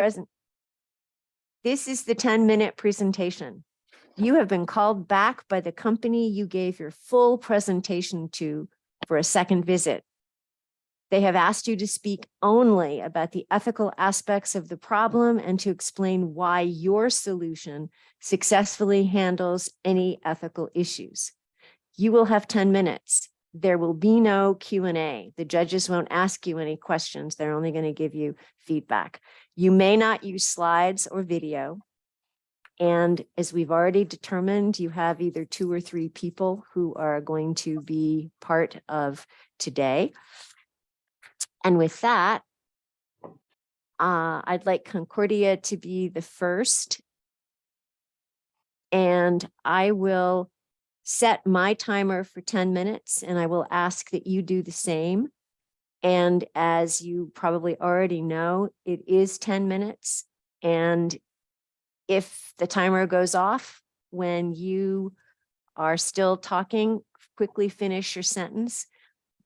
present. This is the 10-minute presentation. You have been called back by the company you gave your full presentation to for a second visit. They have asked you to speak only about the ethical aspects of the problem and to explain why your solution successfully handles any ethical issues. You will have 10 minutes. There will be no Q&A. The judges won't ask you any questions. They're only going to give you feedback. You may not use slides or video. And as we've already determined, you have either 2 or 3 people who are going to be part of today. And with that, I'd like Concordia to be the first. And I will set my timer for 10 minutes, and I will ask that you do the same. And as you probably already know, it is 10 minutes. And if the timer goes off when you are still talking, quickly finish your sentence.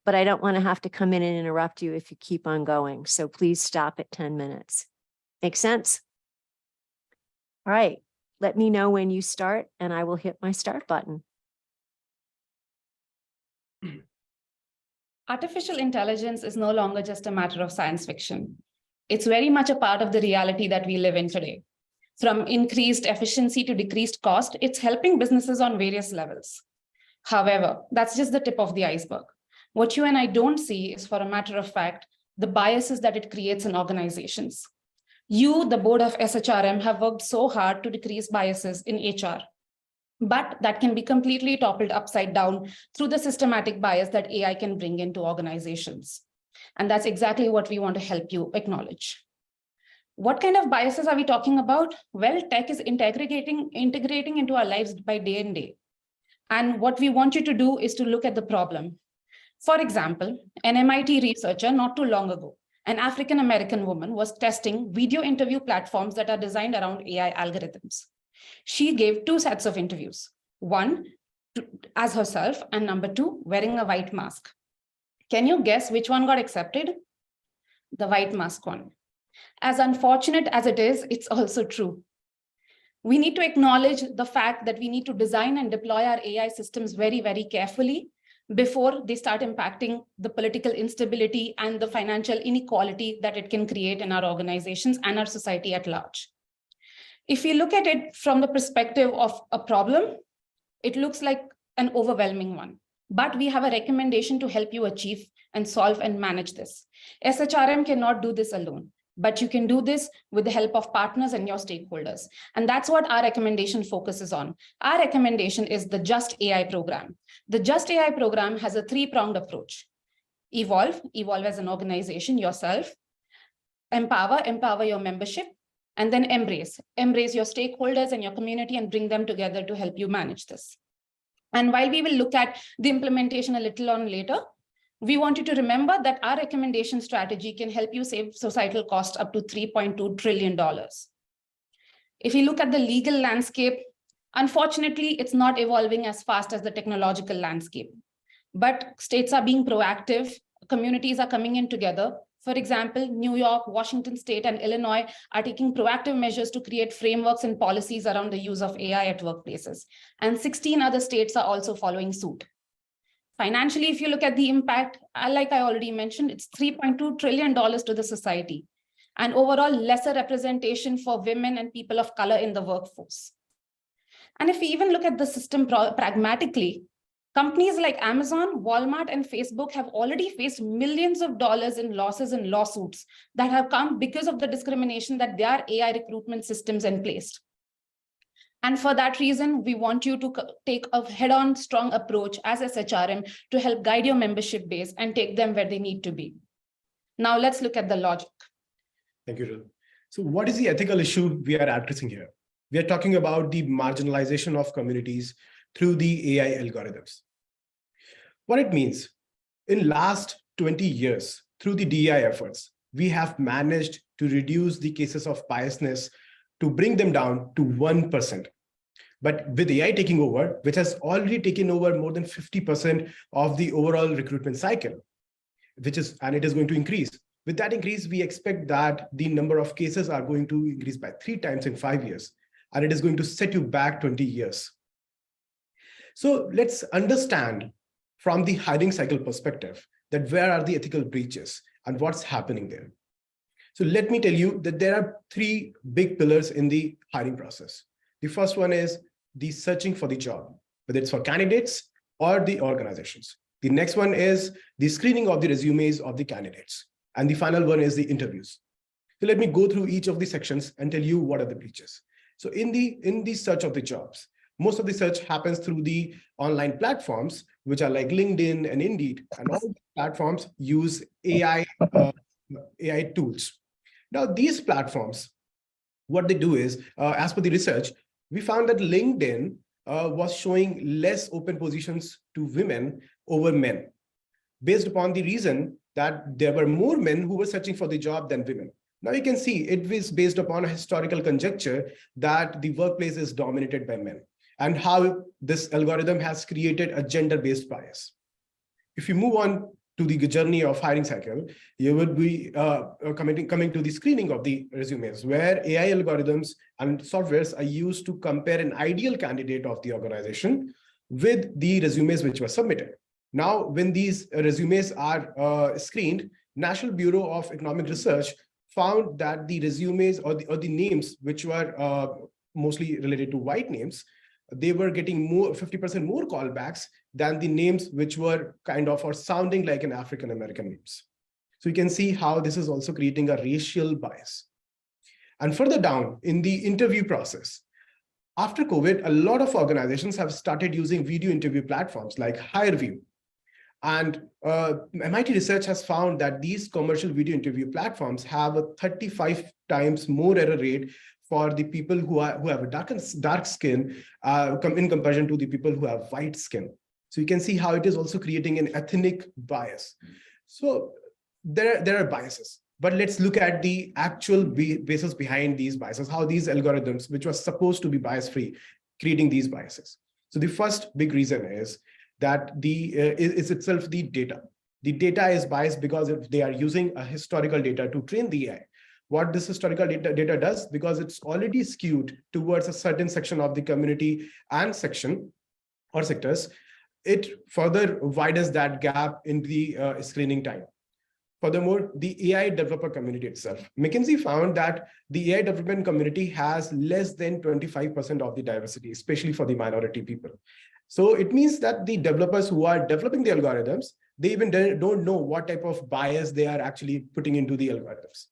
But I don't want to have to come in and interrupt you if you keep on going. So please stop at 10 minutes. Make sense? All right, let me know when you start and I will hit my start button. Artificial intelligence is no longer just a matter of science fiction. It's very much a part of the reality that we live in today. From increased efficiency to decreased cost, it's helping businesses on various levels. However, that's just the tip of the iceberg. What you and I don't see is, for a matter of fact, the biases that it creates in organizations. You, the board of SHRM, have worked so hard to decrease biases in HR. But that can be completely toppled upside down through the systematic bias that AI can bring into organizations. And that's exactly what we want to help you acknowledge. What kind of biases are we talking about? Well, tech is integrating into our lives by day and day. And what we want you to do is to look at the problem. For example, an MIT researcher not too long ago, an African-American woman, was testing video interview platforms that are designed around AI algorithms. She gave 2 sets of interviews, one as herself and number 2, wearing a white mask. Can you guess which one got accepted? The white mask one. As unfortunate as it is, it's also true. We need to acknowledge the fact that we need to design and deploy our AI systems very, very carefully before they start impacting the political instability and the financial inequality that it can create in our organizations and our society at large. If we look at it from the perspective of a problem, it looks like an overwhelming one. But we have a recommendation to help you achieve and solve and manage this. SHRM cannot do this alone, but you can do this with the help of partners and your stakeholders. And that's what our recommendation focuses on. Our recommendation is the Just AI program. The Just AI program has a 3-pronged approach. Evolve as an organization, yourself. Empower your membership. And then embrace your stakeholders and your community and bring them together to help you manage this. And while we will look at the implementation a little on later, we want you to remember that our recommendation strategy can help you save societal costs up to $3.2 trillion. If you look at the legal landscape, unfortunately, it's not evolving as fast as the technological landscape. But states are being proactive, communities are coming in together. For example, New York, Washington State, and Illinois are taking proactive measures to create frameworks and policies around the use of AI at workplaces. And 16 other states are also following suit. Financially, if you look at the impact, like I already mentioned, it's $3.2 trillion to the society, and overall lesser representation for women and people of color in the workforce. And if we even look at the system pragmatically, companies like Amazon, Walmart, and Facebook have already faced millions of dollars in losses and lawsuits that have come because of the discrimination that their AI recruitment systems in place. And for that reason, we want you to take a head-on strong approach as SHRM to help guide your membership base and take them where they need to be. Now let's look at the logic. Thank you, Jill. So what is the ethical issue we are addressing here? We are talking about the marginalization of communities through the AI algorithms. What it means, in last 20 years, through the DEI efforts, we have managed to reduce the cases of biasness to bring them down to 1%. But with AI taking over, which has already taken over more than 50% of the overall recruitment cycle, and it is going to increase, With that increase, we expect that the number of cases are going to increase by 3 times in 5 years, and it is going to set you back 20 years. So let's understand from the hiring cycle perspective that where are the ethical breaches and what's happening there. So let me tell you that there are 3 big pillars in the hiring process. The first one is the searching for the job, whether it's for candidates or the organizations. The next one is the screening of the resumes of the candidates. And the final one is the interviews. So let me go through each of the sections and tell you what are the breaches. So in the search of the jobs, most of the search happens through the online platforms, which are like LinkedIn and Indeed, and all the platforms use AI tools. Now, these platforms, what they do is, as per the research, we found that LinkedIn was showing less open positions to women over men, based upon the reason that there were more men who were searching for the job than women. Now you can see it is based upon a historical conjecture that the workplace is dominated by men, and how this algorithm has created a gender-based bias. If you move on to the journey of hiring cycle, you would be coming to the screening of the resumes, where AI algorithms and softwares are used to compare an ideal candidate of the organization with the resumes which were submitted. Now, when these resumes are screened, National Bureau of Economic Research found that the resumes or the names which were mostly related to white names, they were getting 50% more callbacks than the names which were kind of or sounding like an African-American names. So you can see how this is also creating a racial bias. And further down in the interview process, after COVID, a lot of organizations have started using video interview platforms like HireVue. And MIT research has found that these commercial video interview platforms have a 35 times more error rate for the people who have a dark skin in comparison to the people who have white skin. So you can see how it is also creating an ethnic bias. So there are biases, but let's look at the actual basis behind these biases, how these algorithms, which were supposed to be bias-free, creating these biases. So the first big reason is that is itself the data. The data is biased because they are using a historical data to train the AI. What this historical data does, because it's already skewed towards a certain section of the community and section or sectors, it further widens that gap in the screening time. Furthermore, the AI developer community itself, McKinsey found that the AI development community has less than 25% of the diversity, especially for the minority people. So it means that the developers who are developing the algorithms, they even don't know what type of bias they are actually putting into the algorithms.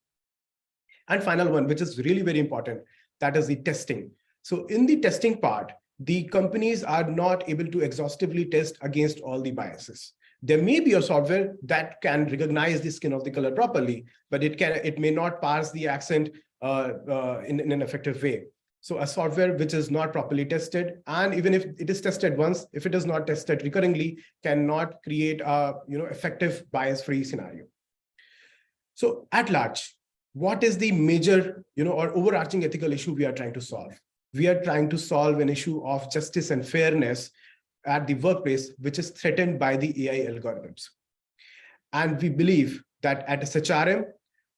And final one, which is really very important, that is the testing. So in the testing part, the companies are not able to exhaustively test against all the biases. There may be a software that can recognize the skin of the color properly, but it may not parse the accent in an effective way. So a software which is not properly tested, and even if it is tested once, if it is not tested recurringly, cannot create a effective bias-free scenario. So at large, what is the major or overarching ethical issue we are trying to solve? We are trying to solve an issue of justice and fairness at the workplace, which is threatened by the AI algorithms. And we believe that at SHRM,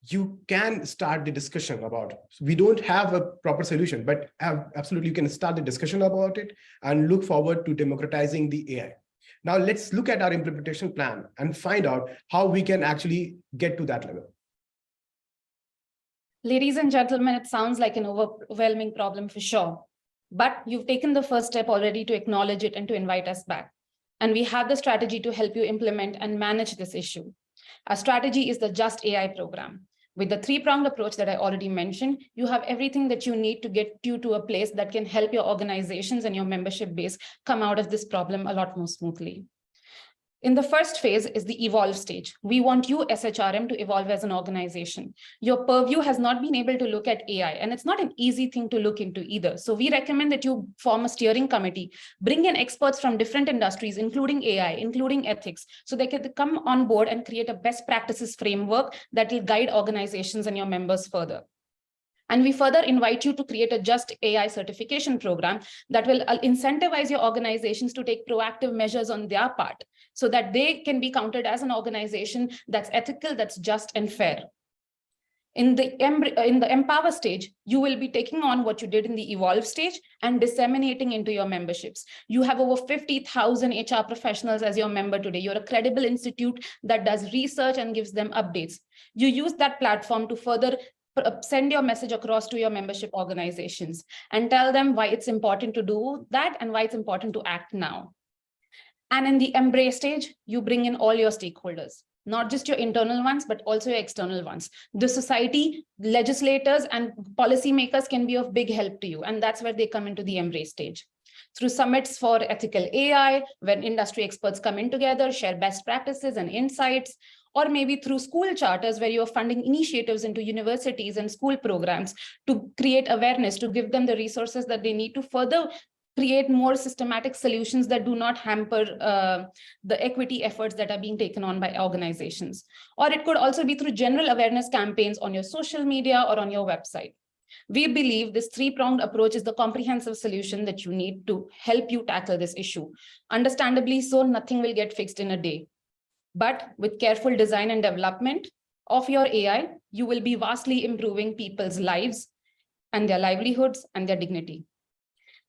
you can start the discussion about it. We don't have a proper solution, but absolutely you can start the discussion about it and look forward to democratizing the AI. Now let's look at our implementation plan and find out how we can actually get to that level. Ladies and gentlemen, it sounds like an overwhelming problem for sure, but you've taken the first step already to acknowledge it and to invite us back. And we have the strategy to help you implement and manage this issue. Our strategy is the Just AI program. With the 3-pronged approach that I already mentioned, you have everything that you need to get you to a place that can help your organizations and your membership base come out of this problem a lot more smoothly. In the first phase is the evolve stage. We want you, SHRM, to evolve as an organization. Your purview has not been able to look at AI, and it's not an easy thing to look into either. So we recommend that you form a steering committee, bring in experts from different industries, including AI, including ethics, so they can come on board and create a best practices framework that will guide organizations and your members further. And we further invite you to create a Just AI certification program that will incentivize your organizations to take proactive measures on their part. so that they can be counted as an organization that's ethical, that's just and fair. In the empower stage, you will be taking on what you did in the evolve stage and disseminating into your memberships. You have over 50,000 HR professionals as your member today. You're a credible institute that does research and gives them updates. You use that platform to further send your message across to your membership organizations and tell them why it's important to do that and why it's important to act now. And in the embrace stage, you bring in all your stakeholders, not just your internal ones, but also your external ones. The society, legislators, and policymakers can be of big help to you. And that's where they come into the embrace stage. Through summits for ethical AI, when industry experts come in together, share best practices and insights, or maybe through school charters where you're funding initiatives into universities and school programs to create awareness, to give them the resources that they need to further create more systematic solutions that do not hamper the equity efforts that are being taken on by organizations. Or it could also be through general awareness campaigns on your social media or on your website. We believe this three-pronged approach is the comprehensive solution that you need to help you tackle this issue. Understandably so, nothing will get fixed in a day. But with careful design and development of your AI, you will be vastly improving people's lives and their livelihoods and their dignity.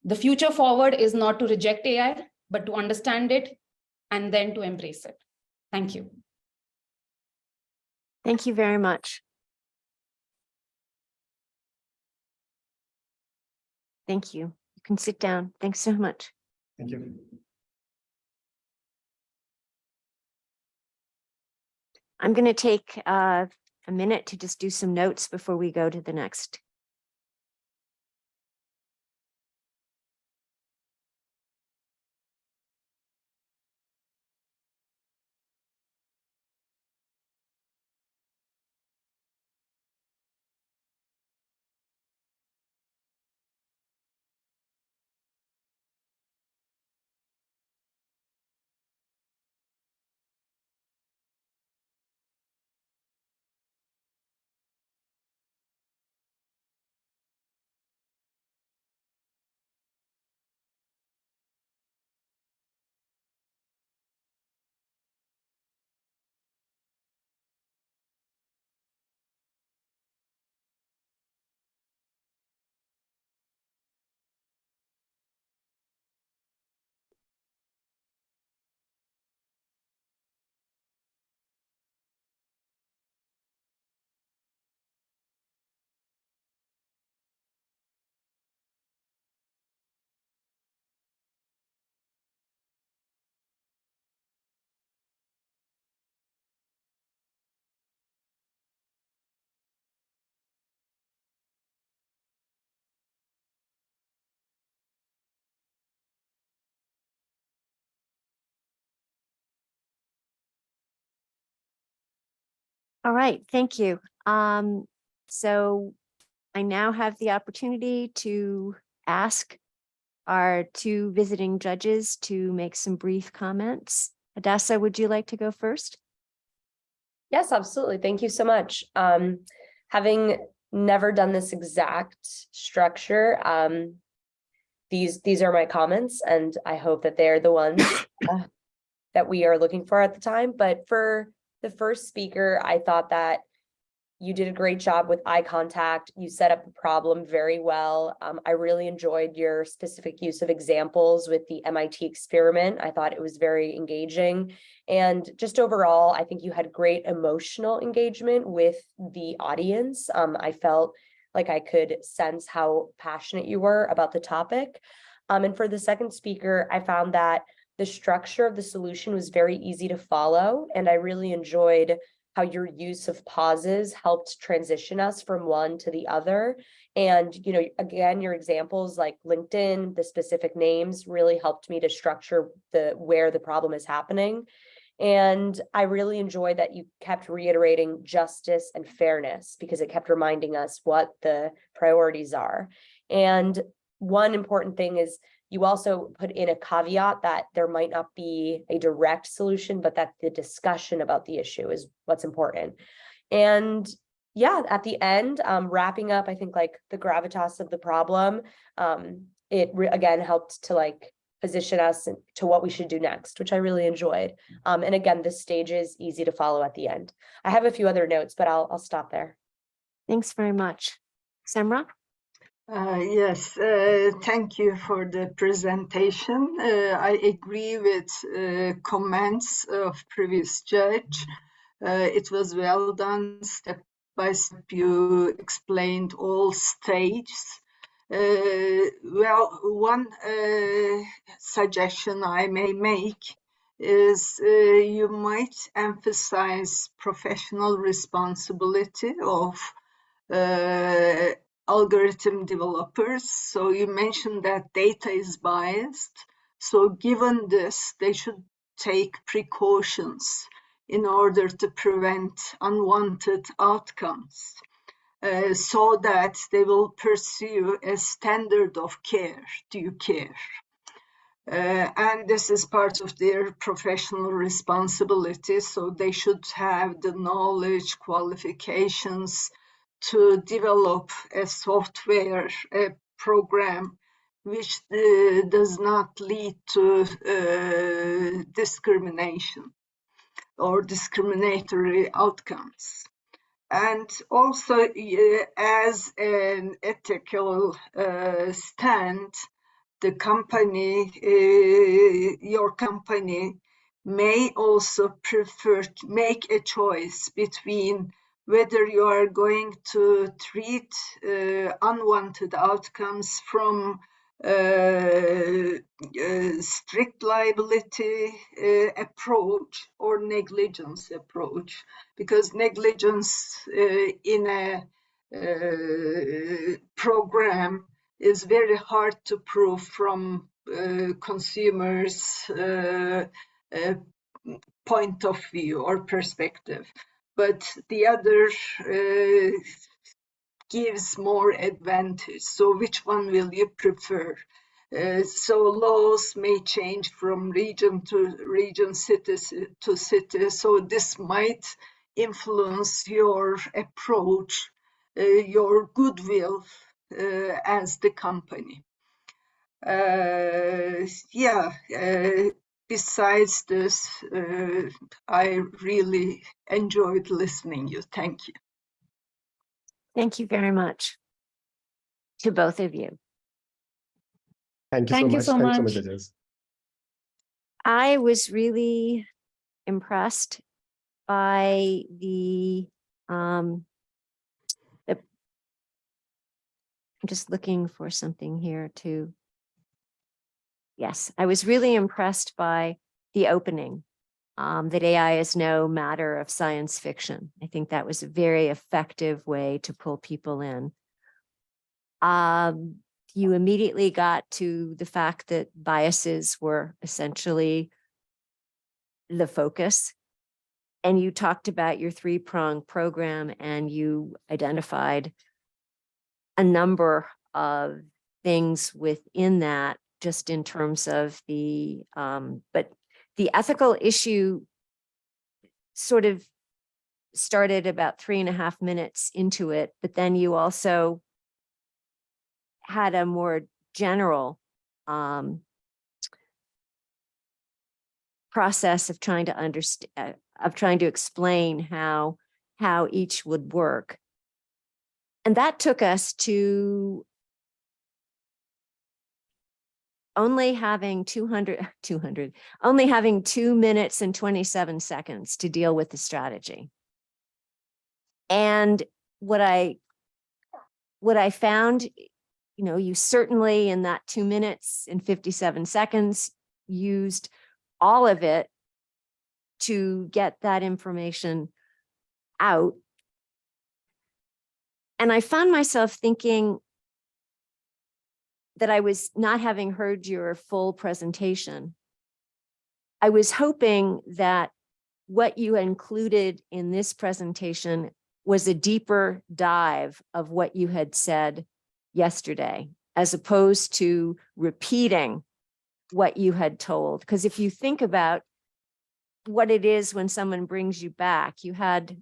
The future forward is not to reject AI, but to understand it and then to embrace it. Thank you. Thank you very much. Thank you. You can sit down. Thanks so much. Thank you. I'm going to take a minute to just do some notes before we go to the next. All right, thank you. So I now have the opportunity to ask our two visiting judges to make some brief comments. Hadassah, would you like to go first? Yes, absolutely. Thank you so much. Having never done this exact structure, these are my comments, and I hope that they're the ones that we are looking for at the time. But for the first speaker, I thought that you did a great job with eye contact. You set up the problem very well. I really enjoyed your specific use of examples with the MIT experiment. I thought it was very engaging. And just overall, I think you had great emotional engagement with the audience. I felt like I could sense how passionate you were about the topic. And for the second speaker, I found that the structure of the solution was very easy to follow. And I really enjoyed how your use of pauses helped transition us from one to the other. And, you know, again, your examples like LinkedIn, the specific names really helped me to structure where the problem is happening. And I really enjoyed that you kept reiterating justice and fairness, because it kept reminding us what the priorities are. And one important thing is you also put in a caveat that there might not be a direct solution, but that the discussion about the issue is what's important. And yeah, at the end, wrapping up, I think like the gravitas of the problem, it again helped to like position us to what we should do next, which I really enjoyed. And again, this stage is easy to follow at the end. I have a few other notes, but I'll stop there. Thanks very much. Samra? Yes, thank you for the presentation. I agree with comments of previous judge. It was well done, step by step. You explained all stages. Well, one suggestion I may make is you might emphasize professional responsibility of algorithm developers. So you mentioned that data is biased. So given this, they should take precautions in order to prevent unwanted outcomes, so that they will pursue a standard of care, due care. And this is part of their professional responsibility. So they should have the knowledge, qualifications to develop a software, a program which does not lead to discrimination or discriminatory outcomes. And also, as an ethical stand, the company, your company, may also prefer to make a choice between whether you are going to treat unwanted outcomes from strict liability approach or negligence approach, because negligence in a program is very hard to prove from consumers' point of view or perspective. But the other gives more advantage. So which one will you prefer? So laws may change from region to region, city to city. So this might influence your approach, your goodwill as the company. Besides this, I really enjoyed listening you. Thank you. Thank you very much to both of you. Thank you Thank you so so much. Thank you much. so much, judges. I was really impressed by I'm just looking for something here too. Yes, I was really impressed by the opening, that AI is no matter of science fiction. I think that was a very effective way to pull people in. You immediately got to the fact that biases were essentially the focus. And you talked about your three-pronged program, and you identified a number of things within that, just in terms of but the ethical issue sort of started about 3.5 minutes into it, but then you also had a more general process of trying to understand, of trying to explain how each would work. And that took us to only having 2 minutes and 27 seconds to deal with the strategy. And what I found, you certainly in that 2 minutes and 57 seconds used all of it to get that information out. And I found myself thinking that I was not having heard your full presentation. I was hoping that what you included in this presentation was a deeper dive of what you had said yesterday, as opposed to repeating what you had told. Because if you think about what it is when someone brings you back, you had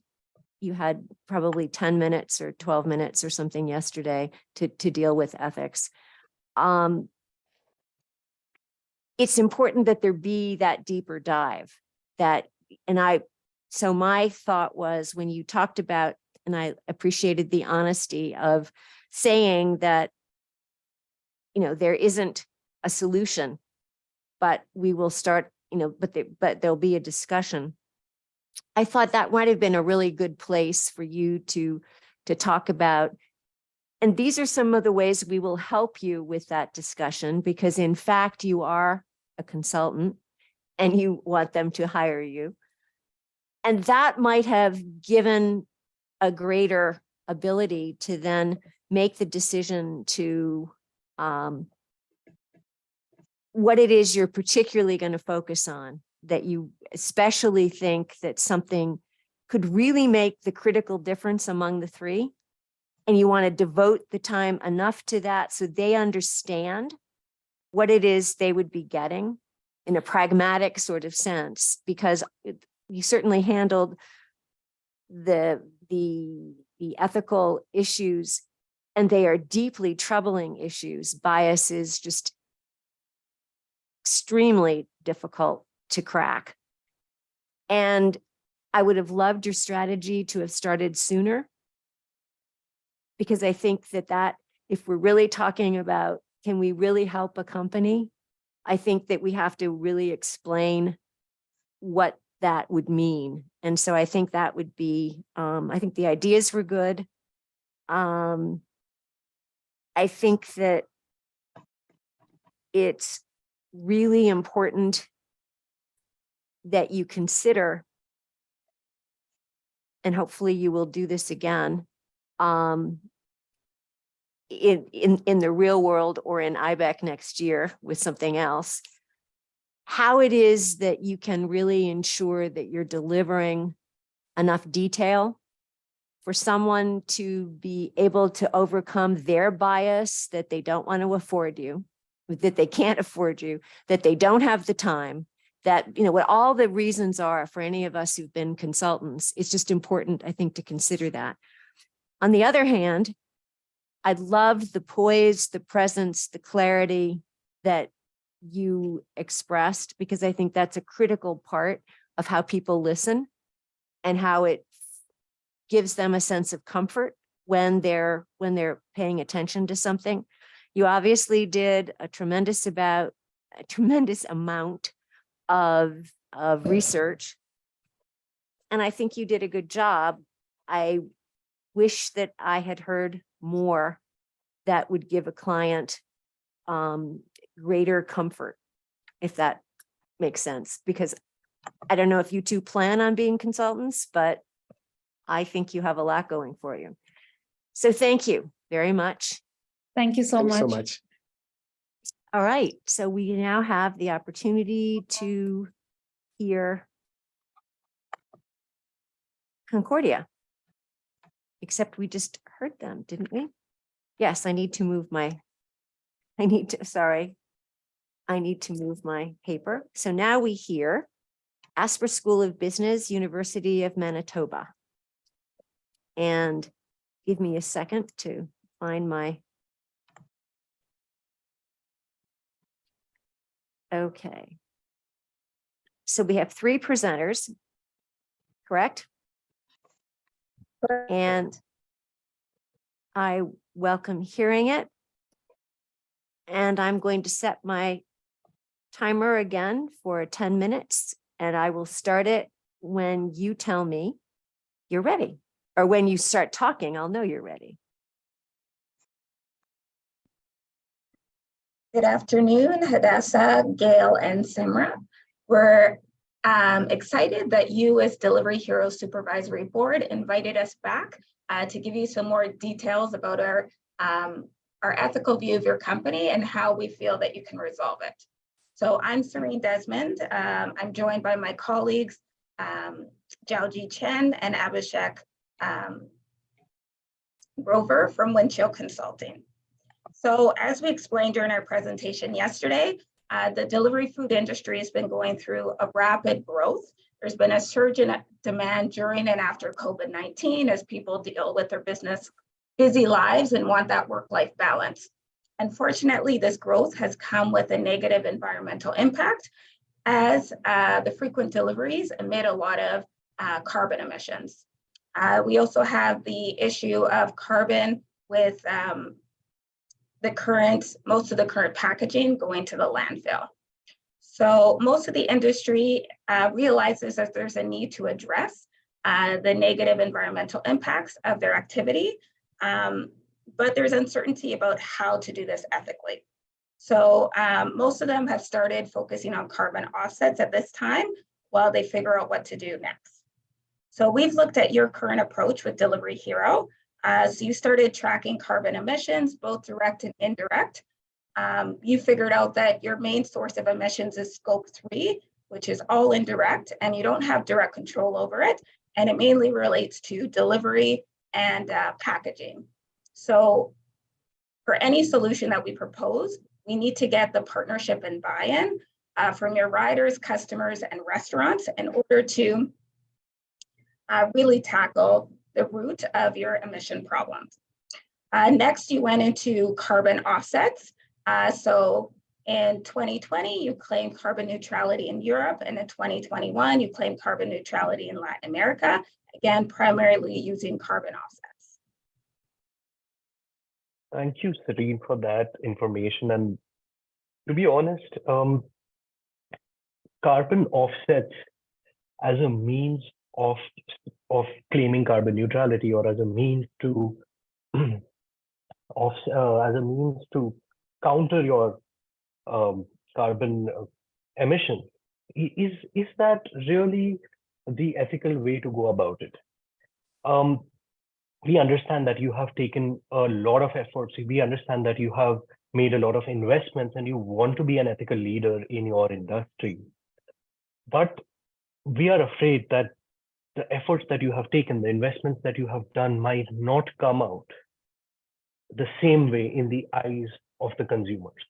probably 10 minutes or 12 minutes or something yesterday to deal with ethics. it's important that there be that deeper dive so my thought was when you talked about, and I appreciated the honesty of saying that, there isn't a solution, but we will start, but there'll be a discussion. I thought that might have been a really good place for you to talk about. And these are some of the ways we will help you with that discussion, because in fact, you are a consultant and you want them to hire you. And that might have given a greater ability to then make the decision to what it is you're particularly going to focus on, that you especially think that something could really make the critical difference among the three. And you want to devote the time enough to that so they understand what it is they would be getting in a pragmatic sort of sense, because you certainly handled the ethical issues, and they are deeply troubling issues. Bias is just extremely difficult to crack. And I would have loved your strategy to have started sooner, because I think that if we're really talking about, can we really help a company? I think that we have to really explain what that would mean. And so I think that would be, I think the ideas were good. I think that it's really important that you consider, and hopefully you will do this again, in the real world or in IBEC next year with something else, how it is that you can really ensure that you're delivering enough detail for someone to be able to overcome their bias that they don't want to afford you, that they can't afford you, that they don't have the time, that, what all the reasons are for any of us who've been consultants. It's just important, I think, to consider that. On the other hand, I loved the poise, the presence, the clarity that you expressed, because I think that's a critical part of how people listen and how it gives them a sense of comfort when they're paying attention to something. You obviously did a tremendous amount of research, and I think you did a good job. I wish that I had heard more that would give a client greater comfort, if that makes sense, because I don't know if you two plan on being consultants, but I think you have a lot going for you. So thank you very much. Thank you so Thanks much. so much. All right, so we now have the opportunity to hear Concordia, except we just heard them, didn't we? Yes, I need to move my paper. So now we hear Asper School of Business, University of Manitoba. And give me a second to find my. Okay. So we have 3 presenters, correct? And I welcome hearing it. And I'm going to set my timer again for 10 minutes, and I will start it when you tell me you're ready, or when you start talking, I'll know you're ready. Good afternoon, Hadassah, Gail, and Simra. We're excited that you, as Delivery Hero Supervisory Board, invited us back to give you some more details about our ethical view of your company and how we feel that you can resolve it. So I'm Serene Desmond. I'm joined by my colleagues, Jiaoji Chen and Abhishek Rover from Winchill Consulting. So as we explained during our presentation yesterday, the delivery food industry has been going through a rapid growth. There's been a surge in demand during and after COVID-19 as people deal with their busy lives and want that work-life balance. Unfortunately, this growth has come with a negative environmental impact as the frequent deliveries emit a lot of carbon emissions. We also have the issue of carbon with most of the current packaging going to the landfill. So most of the industry realizes that there's a need to address the negative environmental impacts of their activity, but there's uncertainty about how to do this ethically. So most of them have started focusing on carbon offsets at this time while they figure out what to do next. So we've looked at your current approach with Delivery Hero. So you started tracking carbon emissions, both direct and indirect. You figured out that your main source of emissions is scope 3, which is all indirect, and you don't have direct control over it. And it mainly relates to delivery and packaging. So for any solution that we propose, we need to get the partnership and buy-in from your riders, customers, and restaurants in order to really tackle the root of your emission problems. Next, you went into carbon offsets. So in 2020, you claimed carbon neutrality in Europe, and in 2021, you claimed carbon neutrality in Latin America, again, primarily using carbon offsets. Thank you, Serene, for that information. And to be honest, carbon offsets as a means of claiming carbon neutrality, or as a means to counter your carbon emission, is that really the ethical way to go about it? We understand that you have taken a lot of efforts. We understand that you have made a lot of investments and you want to be an ethical leader in your industry. But we are afraid that the efforts that you have taken, the investments that you have done might not come out the same way in the eyes of the consumers.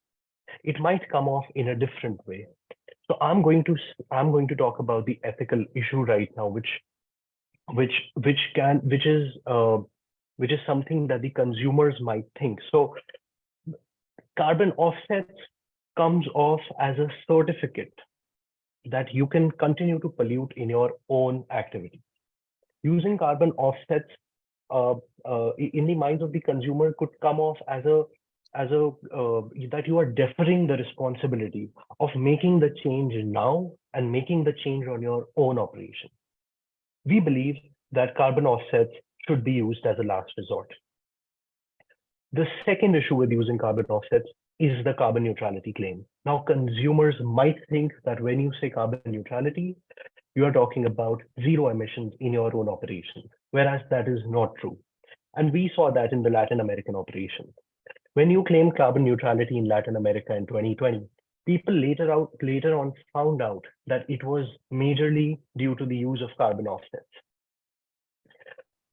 It might come off in a different way. So I'm going to talk about the ethical issue right now, which is something that the consumers might think. So carbon offsets comes off as a certificate that you can continue to pollute in your own activity. Using carbon offsets in the minds of the consumer could come off as that you are deferring the responsibility of making the change now and making the change on your own operation. We believe that carbon offsets should be used as a last resort. The second issue with using carbon offsets is the carbon neutrality claim. Now, consumers might think that when you say carbon neutrality, you are talking about zero emissions in your own operations, whereas that is not true. And we saw that in the Latin American operations. When you claimed carbon neutrality in Latin America in 2020, people later on found out that it was majorly due to the use of carbon offsets.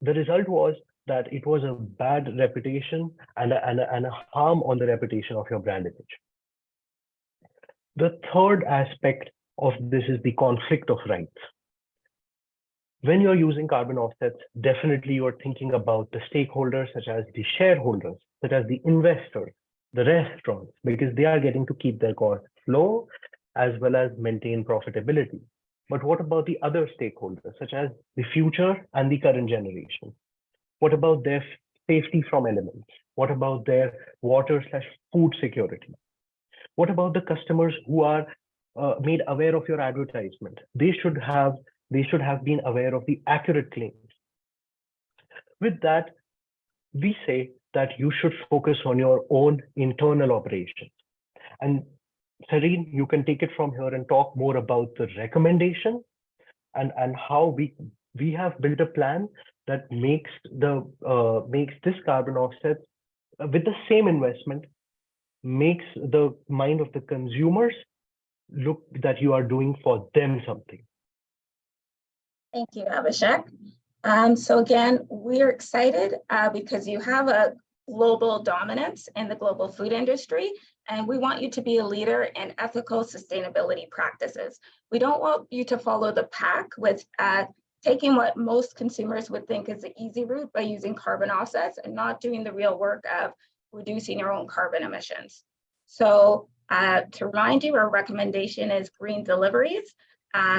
The result was that it was a bad reputation and a harm on the reputation of your brand image. The third aspect of this is the conflict of rights. When you're using carbon offsets, definitely you're thinking about the stakeholders, such as the shareholders, such as the investors, the restaurants, because they are getting to keep their costs low as well as maintain profitability. But what about the other stakeholders, such as the future and the current generation? What about their safety from elements? What about their water/food security? What about the customers who are made aware of your advertisement? They should have been aware of the accurate claims. With that, we say that you should focus on your own internal operations. And Serene, you can take it from here and talk more about the recommendation and how we have built a plan that makes this carbon offset with the same investment, makes the mind of the consumers look that you are doing for them something. Thank you, Abhishek. So again, we're excited because you have a global dominance in the global food industry, and we want you to be a leader in ethical sustainability practices. We don't want you to follow the pack with taking what most consumers would think is the easy route by using carbon offsets and not doing the real work of reducing your own carbon emissions. So to remind you, our recommendation is green deliveries.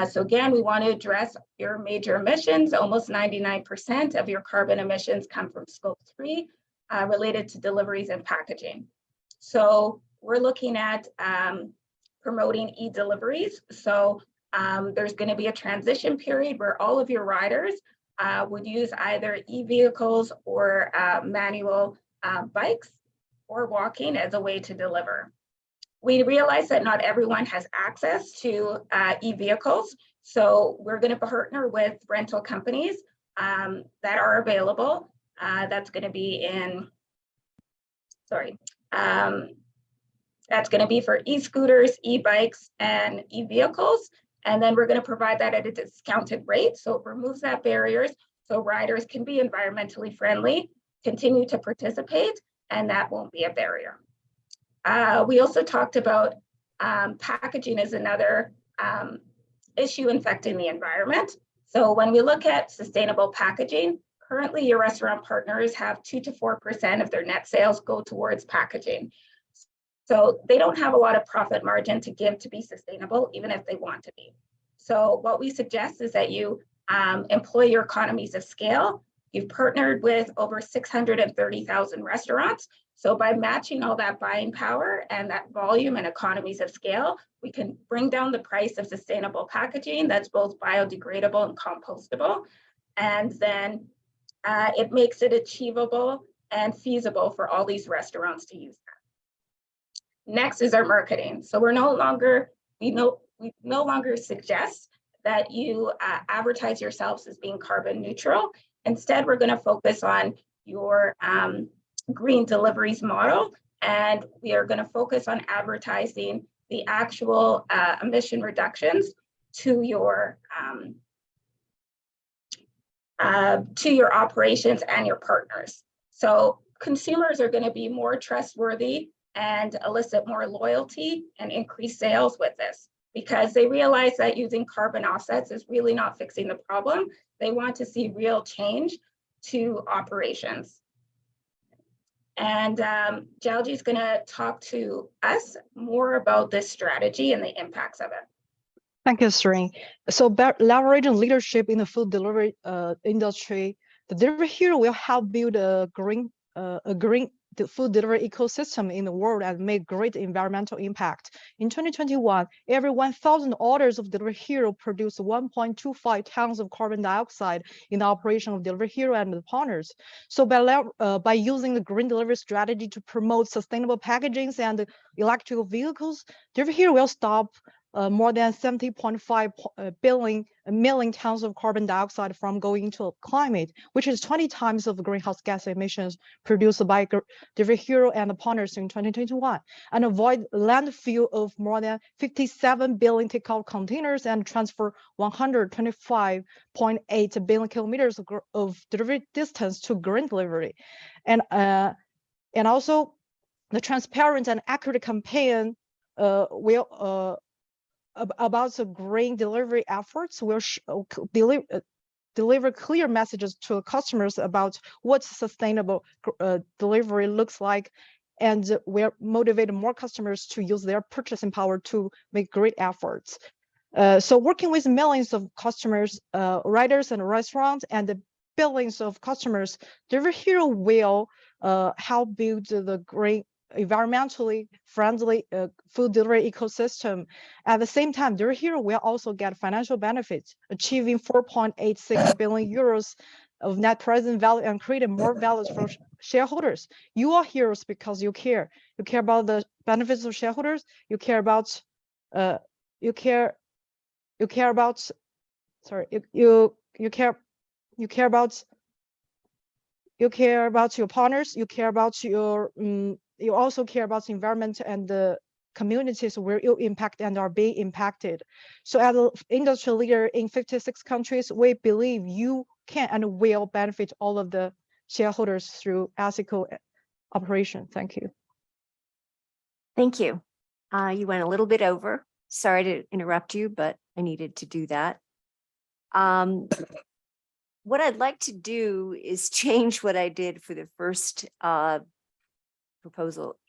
So again, we want to address your major emissions. Almost 99% of your carbon emissions come from scope 3 related to deliveries and packaging. So we're looking at promoting e-deliveries. So there's going to be a transition period where all of your riders would use either e-vehicles or manual bikes or walking as a way to deliver. We realize that not everyone has access to e-vehicles, so we're going to partner with rental companies that are available. That's going to be in, that's going to be for e-scooters, e-bikes, and e-vehicles. And then we're going to provide that at a discounted rate. So it removes that barriers so riders can be environmentally friendly, continue to participate, and that won't be a barrier. We also talked about packaging as another issue affecting the environment. So when we look at sustainable packaging, currently your restaurant partners have 2 to 4% of their net sales go towards packaging. So they don't have a lot of profit margin to give to be sustainable, even if they want to be. So what we suggest is that you employ your economies of scale. You've partnered with over 630,000 restaurants. So by matching all that buying power and that volume and economies of scale, we can bring down the price of sustainable packaging that's both biodegradable and compostable. And then it makes it achievable and feasible for all these restaurants to use that. Next is our marketing. So we no longer suggest that you advertise yourselves as being carbon neutral. Instead, we're going to focus on your green deliveries model, and we are going to focus on advertising the actual emission reductions to your operations and your partners. So consumers are going to be more trustworthy and elicit more loyalty and increase sales with this, because they realize that using carbon offsets is really not fixing the problem. They want to see real change to operations. And Jalji is going to talk to us more about this strategy and the impacts of it. Thank you, Sring. So leveraging leadership in the food delivery industry, the Delivery Hero will help build a green food delivery ecosystem in the world and make great environmental impact. In 2021, every 1,000 orders of Delivery Hero produced 1.25 tons of carbon dioxide in the operation of Delivery Hero and the partners. So by using the green delivery strategy to promote sustainable packagings and electrical vehicles, Delivery Hero will stop more than 70.5 million tons of carbon dioxide from going into climate, which is 20 times of greenhouse gas emissions produced by Delivery Hero and the partners in 2021, and avoid landfill of more than 57 billion takeout containers and transfer 125.8 billion kilometers of delivery distance to green delivery. And also the transparent and accurate campaign will about the green delivery efforts will deliver clear messages to customers about what sustainable delivery looks like, and will motivate more customers to use their purchasing power to make great efforts. So working with millions of customers, riders and restaurants, and the billions of customers, Delivery Hero will help build the green environmentally friendly food delivery ecosystem. At the same time, Delivery Hero will also get financial benefits, achieving 4.86 billion euros of net present value and creating more values for shareholders. You are heroes because you care. You care about the benefits of shareholders. You care about you care about your partners. You care about your you also care about the environment and the communities where you impact and are being impacted. So as an industry leader in 56 countries, we believe you can and will benefit all of the shareholders through ethical operation. Thank you. Thank you. You went a little bit over. Sorry to interrupt you, but I needed to do that. What I'd like to do is change what I did for the first proposal.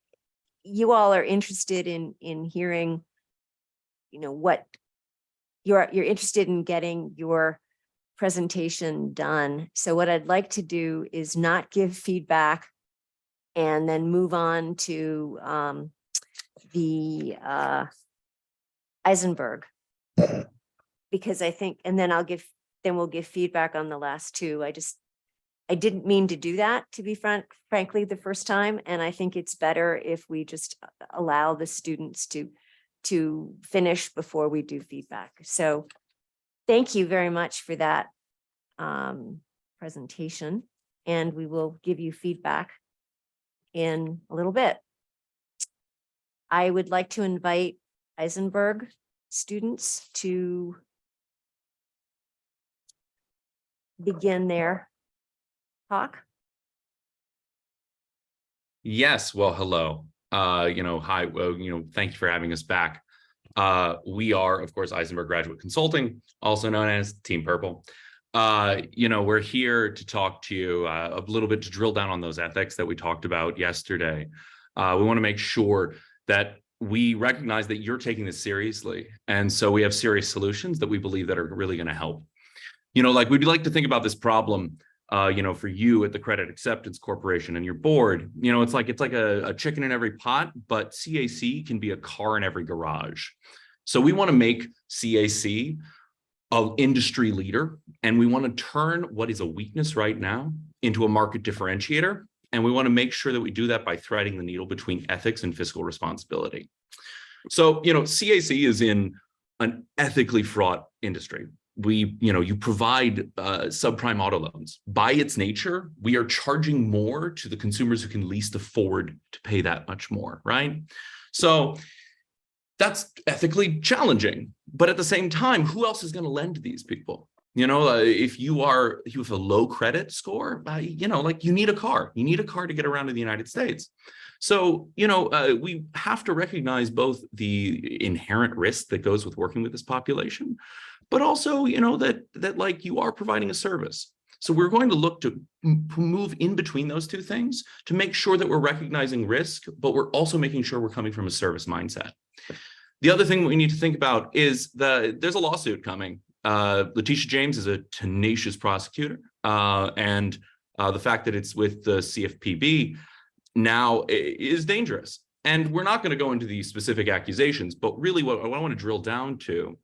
You all are interested in hearing, what you're interested in getting your presentation done. So what I'd like to do is not give feedback and then move on to the Eisenberg. Because I think, and then we'll give feedback on the last two. I didn't mean to do that, to be frankly, the first time. And I think it's better if we just allow the students to finish before we do feedback. So thank you very much for that presentation. And we will give you feedback in a little bit. I would like to invite Eisenberg students to begin their talk. Yes, well, hello. Hi, thank you for having us back. We are, of course, Eisenberg Graduate Consulting, also known as Team Purple. We're here to talk to you a little bit to drill down on those ethics that we talked about yesterday. We want to make sure that we recognize that you're taking this seriously. And so we have serious solutions that we believe that are really going to help. We'd like to think about this problem, for you at the Credit Acceptance Corporation and your board. It's like a chicken in every pot, but CAC can be a car in every garage. So we want to make CAC an industry leader, and we want to turn what is a weakness right now into a market differentiator. And we want to make sure that we do that by threading the needle between ethics and fiscal responsibility. So, CAC is in an ethically fraught industry. You provide subprime auto loans. By its nature, we are charging more to the consumers who can least afford to pay that much more, right? So that's ethically challenging. But at the same time, who else is going to lend to these people? If you have a low credit score, you need a car. You need a car to get around to the United States. So, we have to recognize both the inherent risk that goes with working with this population, but also, that you are providing a service. So we're going to look to move in between those two things to make sure that we're recognizing risk, but we're also making sure we're coming from a service mindset. The other thing we need to think about is there's a lawsuit coming. Letitia James is a tenacious prosecutor, and the fact that it's with the CFPB now is dangerous. And we're not going to go into the specific accusations, but really what I want to drill down to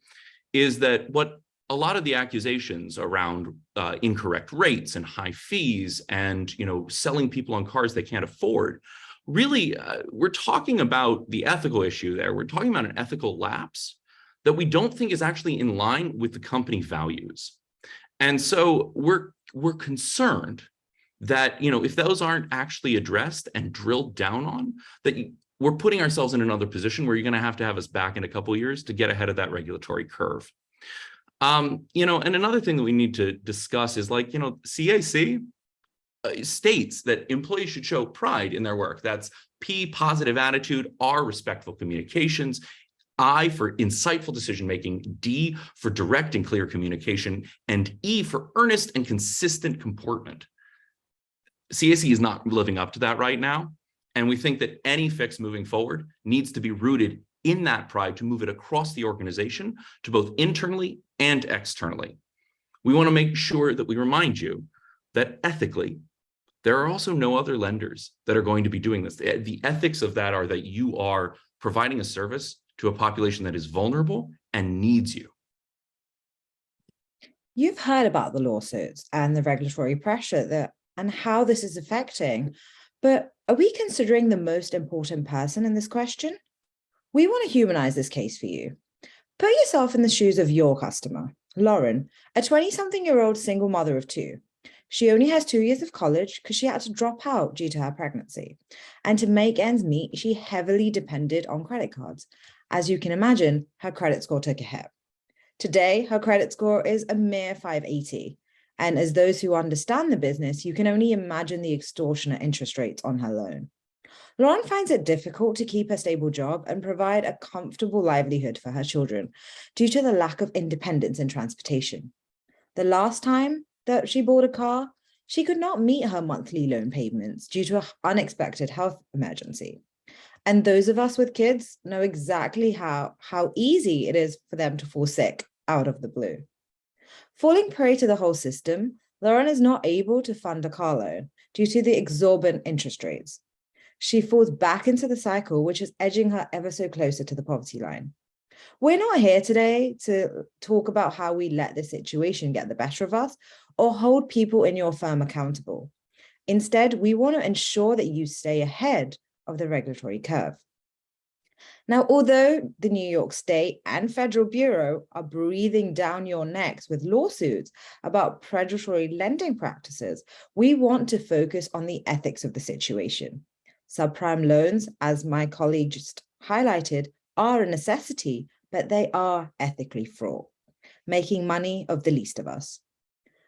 is that what a lot of the accusations around incorrect rates and high fees and selling people on cars they can't afford, really we're talking about the ethical issue there. We're talking about an ethical lapse that we don't think is actually in line with the company values. And so we're concerned that if those aren't actually addressed and drilled down on, that we're putting ourselves in another position where you're going to have us back in a couple of years to get ahead of that regulatory curve. And another thing that we need to discuss is CAC states that employees should show pride in their work. That's P, positive attitude, R, respectful communications, I for insightful decision-making, D for direct and clear communication, and E for earnest and consistent comportment. CAC is not living up to that right now. And we think that any fix moving forward needs to be rooted in that pride to move it across the organization to both internally and externally. We want to make sure that we remind you that ethically, there are also no other lenders that are going to be doing this. The ethics of that are that you are providing a service to a population that is vulnerable and needs you. You've heard about the lawsuits and the regulatory pressure and how this is affecting, but are we considering the most important person in this question? We want to humanize this case for you. Put yourself in the shoes of your customer, Lauren, a 20-something-year-old single mother of two. She only has 2 years of college because she had to drop out due to her pregnancy. And to make ends meet, she heavily depended on credit cards. As you can imagine, her credit score took a hit. Today, her credit score is a mere 580. And as those who understand the business, you can only imagine the extortionate interest rates on her loan. Lauren finds it difficult to keep a stable job and provide a comfortable livelihood for her children due to the lack of independence in transportation. The last time that she bought a car, She could not meet her monthly loan payments due to an unexpected health emergency. And those of us with kids know exactly how easy it is for them to fall sick out of the blue. Falling prey to the whole system, Lauren is not able to fund a car loan due to the exorbitant interest rates. She falls back into the cycle, which is edging her ever so closer to the poverty line. We're not here today to talk about how we let this situation get the better of us or hold people in your firm accountable. Instead, we want to ensure that you stay ahead of the regulatory curve. Now, although the New York State and Federal Bureau are breathing down your necks with lawsuits about predatory lending practices, we want to focus on the ethics of the situation. Subprime loans, as my colleague just highlighted, are a necessity, but they are ethically fraught, making money of the least of us.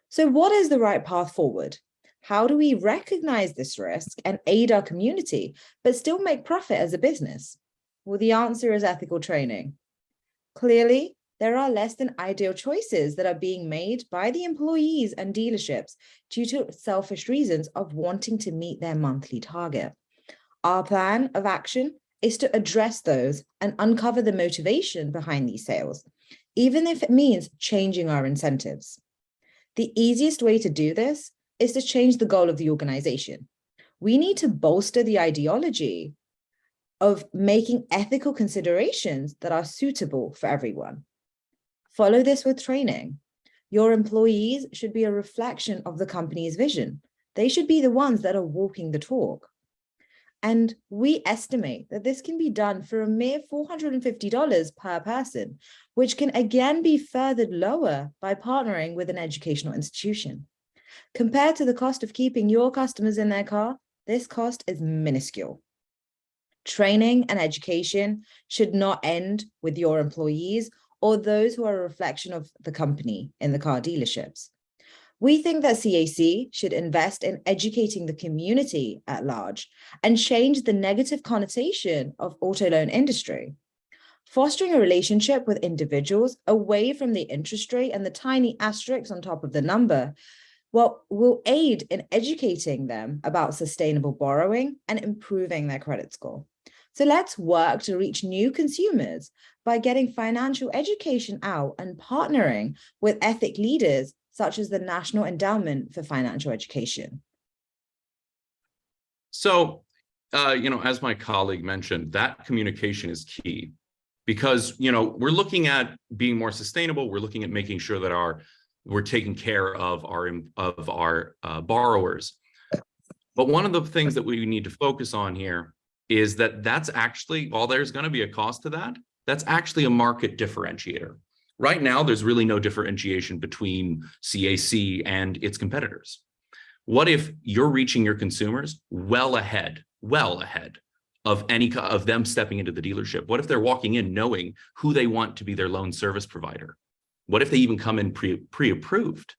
So what is the right path forward? How do we recognize this risk and aid our community, but still make profit as a business? Well, the answer is ethical training. Clearly, there are less than ideal choices that are being made by the employees and dealerships due to selfish reasons of wanting to meet their monthly target. Our plan of action is to address those and uncover the motivation behind these sales, even if it means changing our incentives. The easiest way to do this is to change the goal of the organization. We need to bolster the ideology of making ethical considerations that are suitable for everyone. Follow this with training. Your employees should be a reflection of the company's vision. They should be the ones that are walking the talk. And we estimate that this can be done for a mere $450 per person, which can again be furthered lower by partnering with an educational institution. Compared to the cost of keeping your customers in their car, this cost is minuscule. Training and education should not end with your employees or those who are a reflection of the company in the car dealerships. We think that CAC should invest in educating the community at large and change the negative connotation of auto loan industry. Fostering a relationship with individuals away from the interest rate and the tiny asterisks on top of the number, will aid in educating them about sustainable borrowing and improving their credit score. So let's work to reach new consumers by getting financial education out and partnering with ethic leaders such as the National Endowment for Financial Education. So, as my colleague mentioned, that communication is key because, we're looking at being more sustainable. We're looking at making sure that we're taking care of our borrowers. But one of the things that we need to focus on here is that that's actually, while there's going to be a cost to that, that's actually a market differentiator. Right now, there's really no differentiation between CAC and its competitors. What if you're reaching your consumers well ahead of any of them stepping into the dealership? What if they're walking in knowing who they want to be their loan service provider? What if they even come in pre-approved?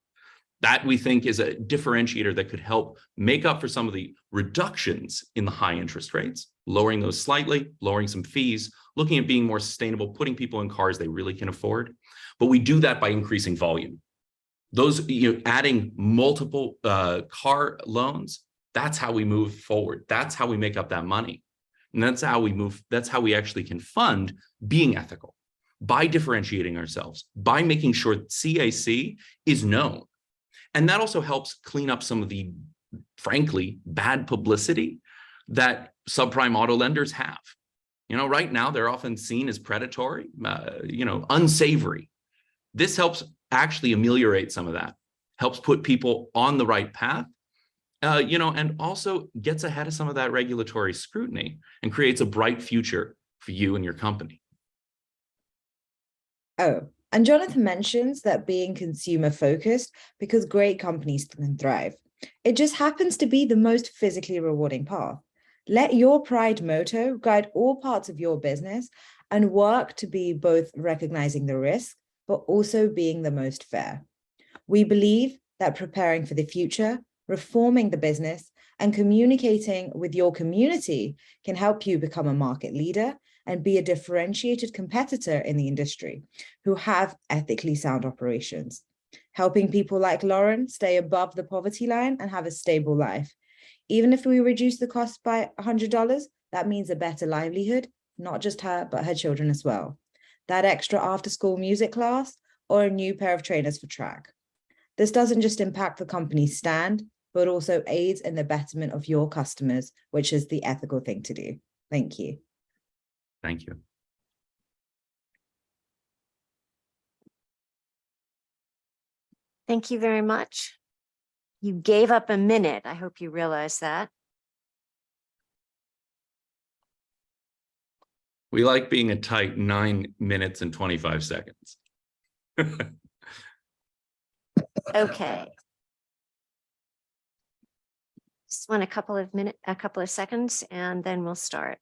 That we think is a differentiator that could help make up for some of the reductions in the high interest rates, lowering those slightly, lowering some fees, looking at being more sustainable, putting people in cars they really can afford. But we do that by increasing volume. Those, adding multiple car loans, that's how we move forward. That's how we make up that money. And that's how we move. That's how we actually can fund being ethical, by differentiating ourselves, by making sure that CAC is known. And that also helps clean up some of the, frankly, bad publicity that subprime auto lenders have. Right now, they're often seen as predatory, unsavory. This helps actually ameliorate some of that, helps put people on the right path, and also gets ahead of some of that regulatory scrutiny and creates a bright future for you and your company. Oh, and Jonathan mentions that being consumer focused because great companies can thrive. It just happens to be the most physically rewarding path. Let your pride motto guide all parts of your business and work to be both recognizing the risk, but also being the most fair. We believe that preparing for the future, reforming the business, and communicating with your community can help you become a market leader and be a differentiated competitor in the industry who have ethically sound operations. helping people like Lauren stay above the poverty line and have a stable life. Even if we reduce the cost by $100, that means a better livelihood, not just her, but her children as well. That extra after-school music class or a new pair of trainers for track. This doesn't just impact the company's stand, but also aids in the betterment of your customers, which is the ethical thing to do. Thank you. Thank you. Thank you very much. You gave up a minute. I hope you realize that. We like being a tight 9 minutes and 25 seconds. Okay. Just want a couple of seconds, and then we'll start.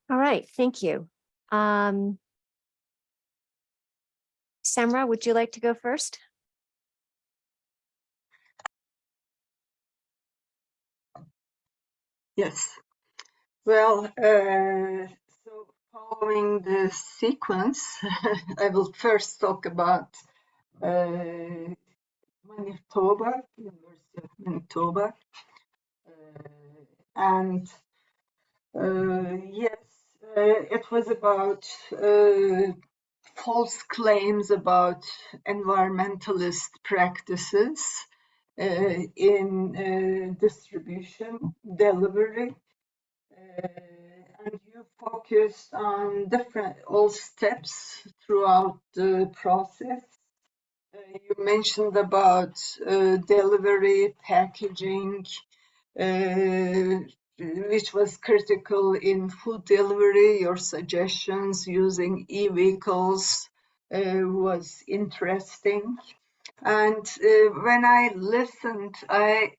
All right, thank you. Samra, would you like to go first? Yes. Well, so following the sequence, I will first talk about Manitoba, University of Manitoba. And yes, it was about false claims about environmentalist practices in distribution, delivery. And you focused on all steps throughout the process. You mentioned about delivery, packaging, which was critical in food delivery. Your suggestions using e-vehicles was interesting. And when I listened, I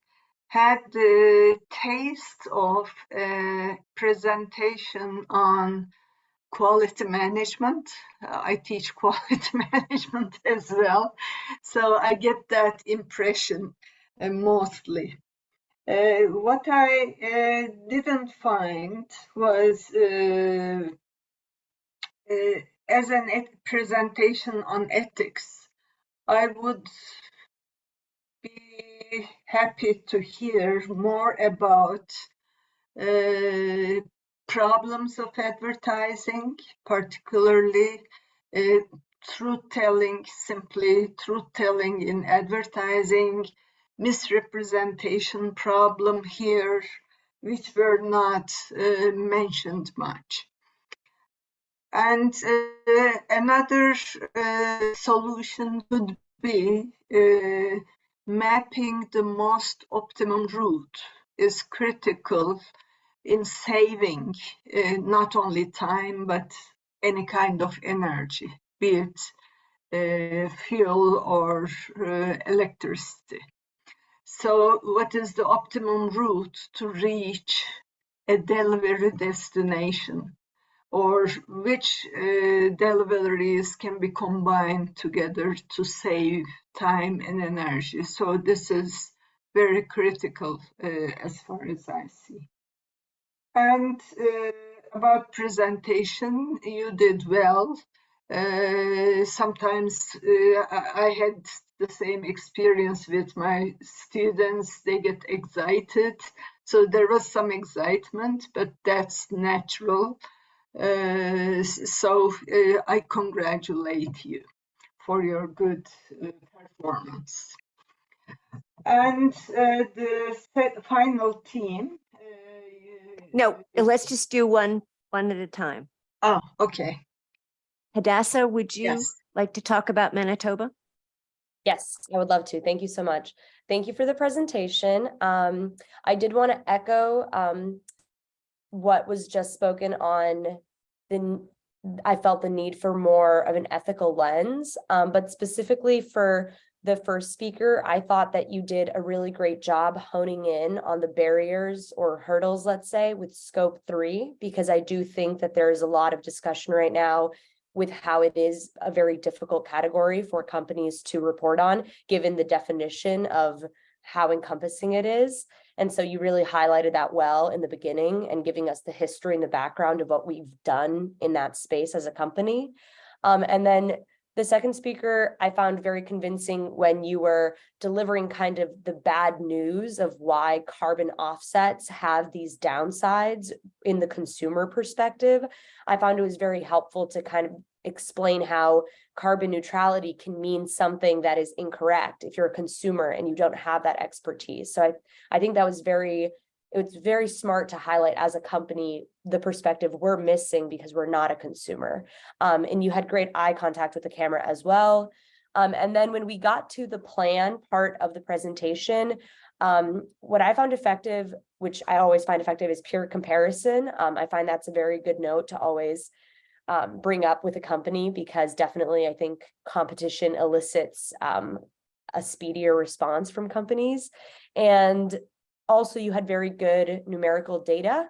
had the taste of a presentation on quality management. I teach quality management as well, so I get that impression mostly. What I didn't find was as a presentation on ethics. I would be happy to hear more about problems of advertising, particularly truth-telling, simply truth-telling in advertising, misrepresentation problem here, which were not mentioned much. And another solution would be mapping the most optimum route is critical in saving not only time, but any kind of energy, be it fuel or electricity. So what is the optimum route to reach a delivery destination? Or which deliveries can be combined together to save time and energy? So this is very critical as far as I see. And about presentation, you did well. Sometimes I had the same experience with my students. They get excited. So there was some excitement, but that's natural. So I congratulate you. for your good performance. And the final team. No, let's just do one at a time. Oh, okay. Hadassah, would you Yes. like to talk about Manitoba? Yes, I would love to. Thank you so much. Thank you for the presentation. I did want to echo what was just spoken on I felt the need for more of an ethical lens, but specifically for the first speaker, I thought that you did a really great job honing in on the barriers or hurdles, let's say, with scope 3, because I do think that there is a lot of discussion right now with how it is a very difficult category for companies to report on, given the definition of how encompassing it is. And so you really highlighted that well in the beginning and giving us the history and the background of what we've done in that space as a company. And then the second speaker I found very convincing when you were delivering kind of the bad news of why carbon offsets have these downsides in the consumer perspective. I found it was very helpful to kind of explain how carbon neutrality can mean something that is incorrect if you're a consumer and you don't have that expertise. So I think that was very smart to highlight as a company the perspective we're missing because we're not a consumer. And you had great eye contact with the camera as well. And then when we got to the plan part of the presentation, what I found effective, which I always find effective, is peer comparison. I find that's a very good note to always bring up with a company, because definitely I think competition elicits a speedier response from companies. And also you had very good numerical data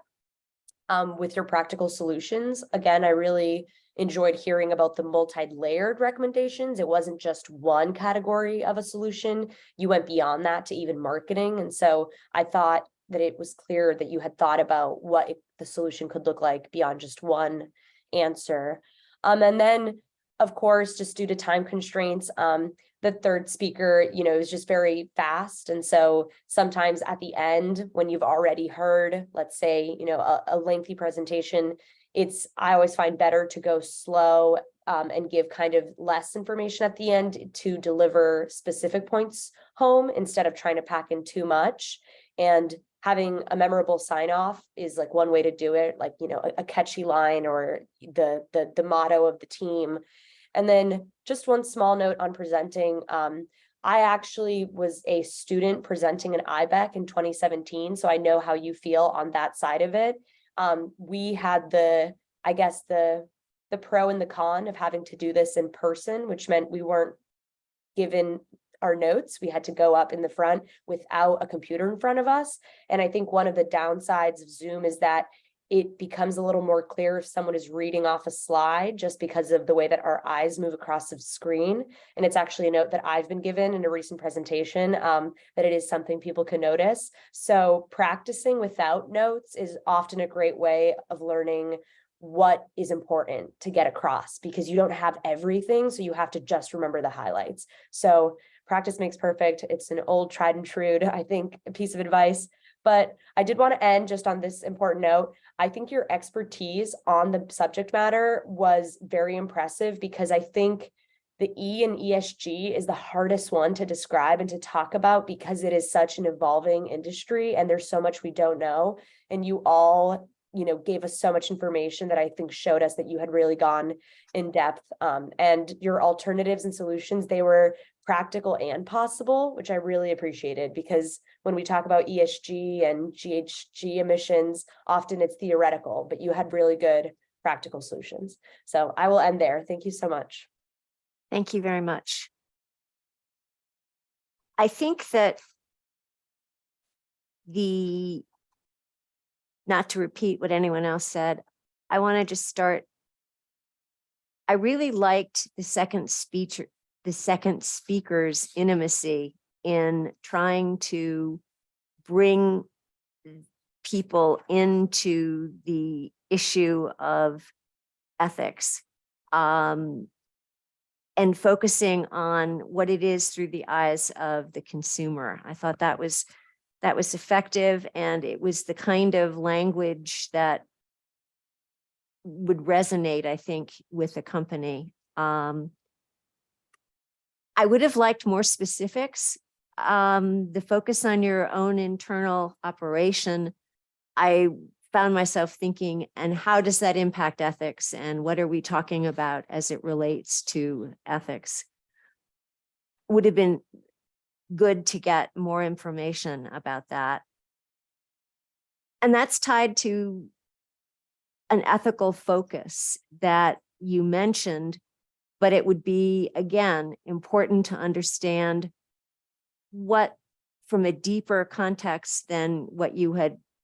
with your practical solutions. Again, I really enjoyed hearing about the multi-layered recommendations. It wasn't just one category of a solution. You went beyond that to even marketing. And so I thought that it was clear that you had thought about what the solution could look like beyond just one answer. And then, of course, just due to time constraints, the third speaker, is just very fast. And so sometimes at the end, when you've already heard, let's say, a lengthy presentation, I always find better to go slow and give kind of less information at the end to deliver specific points home instead of trying to pack in too much. And having a memorable sign off is like one way to do it, like, a catchy line or the motto of the team. And then just one small note on presenting. I actually was a student presenting an IBEC in 2017, so I know how you feel on that side of it. We had the pro and the con of having to do this in person, which meant we weren't given our notes. We had to go up in the front without a computer in front of us. And I think one of the downsides of Zoom is that it becomes a little more clear if someone is reading off a slide just because of the way that our eyes move across the screen. And it's actually a note that I've been given in a recent presentation that it is something people can notice. So practicing without notes is often a great way of learning what is important to get across, because you don't have everything. So you have to just remember the highlights. So practice makes perfect. It's an old tried and true, I think, a piece of advice. But I did want to end just on this important note. I think your expertise on the subject matter was very impressive, because I think the E and ESG is the hardest one to describe and to talk about, because it is such an evolving industry and there's so much we don't know. And you all, gave us so much information that I think showed us that you had really gone in depth, and your alternatives and solutions, they were practical and possible, which I really appreciated, because when we talk about ESG and GHG emissions, often it's theoretical, but you had really good practical solutions. So I will end there. Thank you so much. Thank you very much. I think that not to repeat what anyone else said, I want to just start. I really liked the second speaker's intimacy in trying to bring people into the issue of ethics, and focusing on what it is through the eyes of the consumer. I thought that was effective, and it was the kind of language that would resonate, I think, with the company. I would have liked more specifics. The focus on your own internal operation, I found myself thinking, and how does that impact ethics? And what are we talking about as it relates to ethics? Would have been good to get more information about that. And that's tied to an ethical focus that you mentioned, but it would be, again, important to understand what, from a deeper context than what you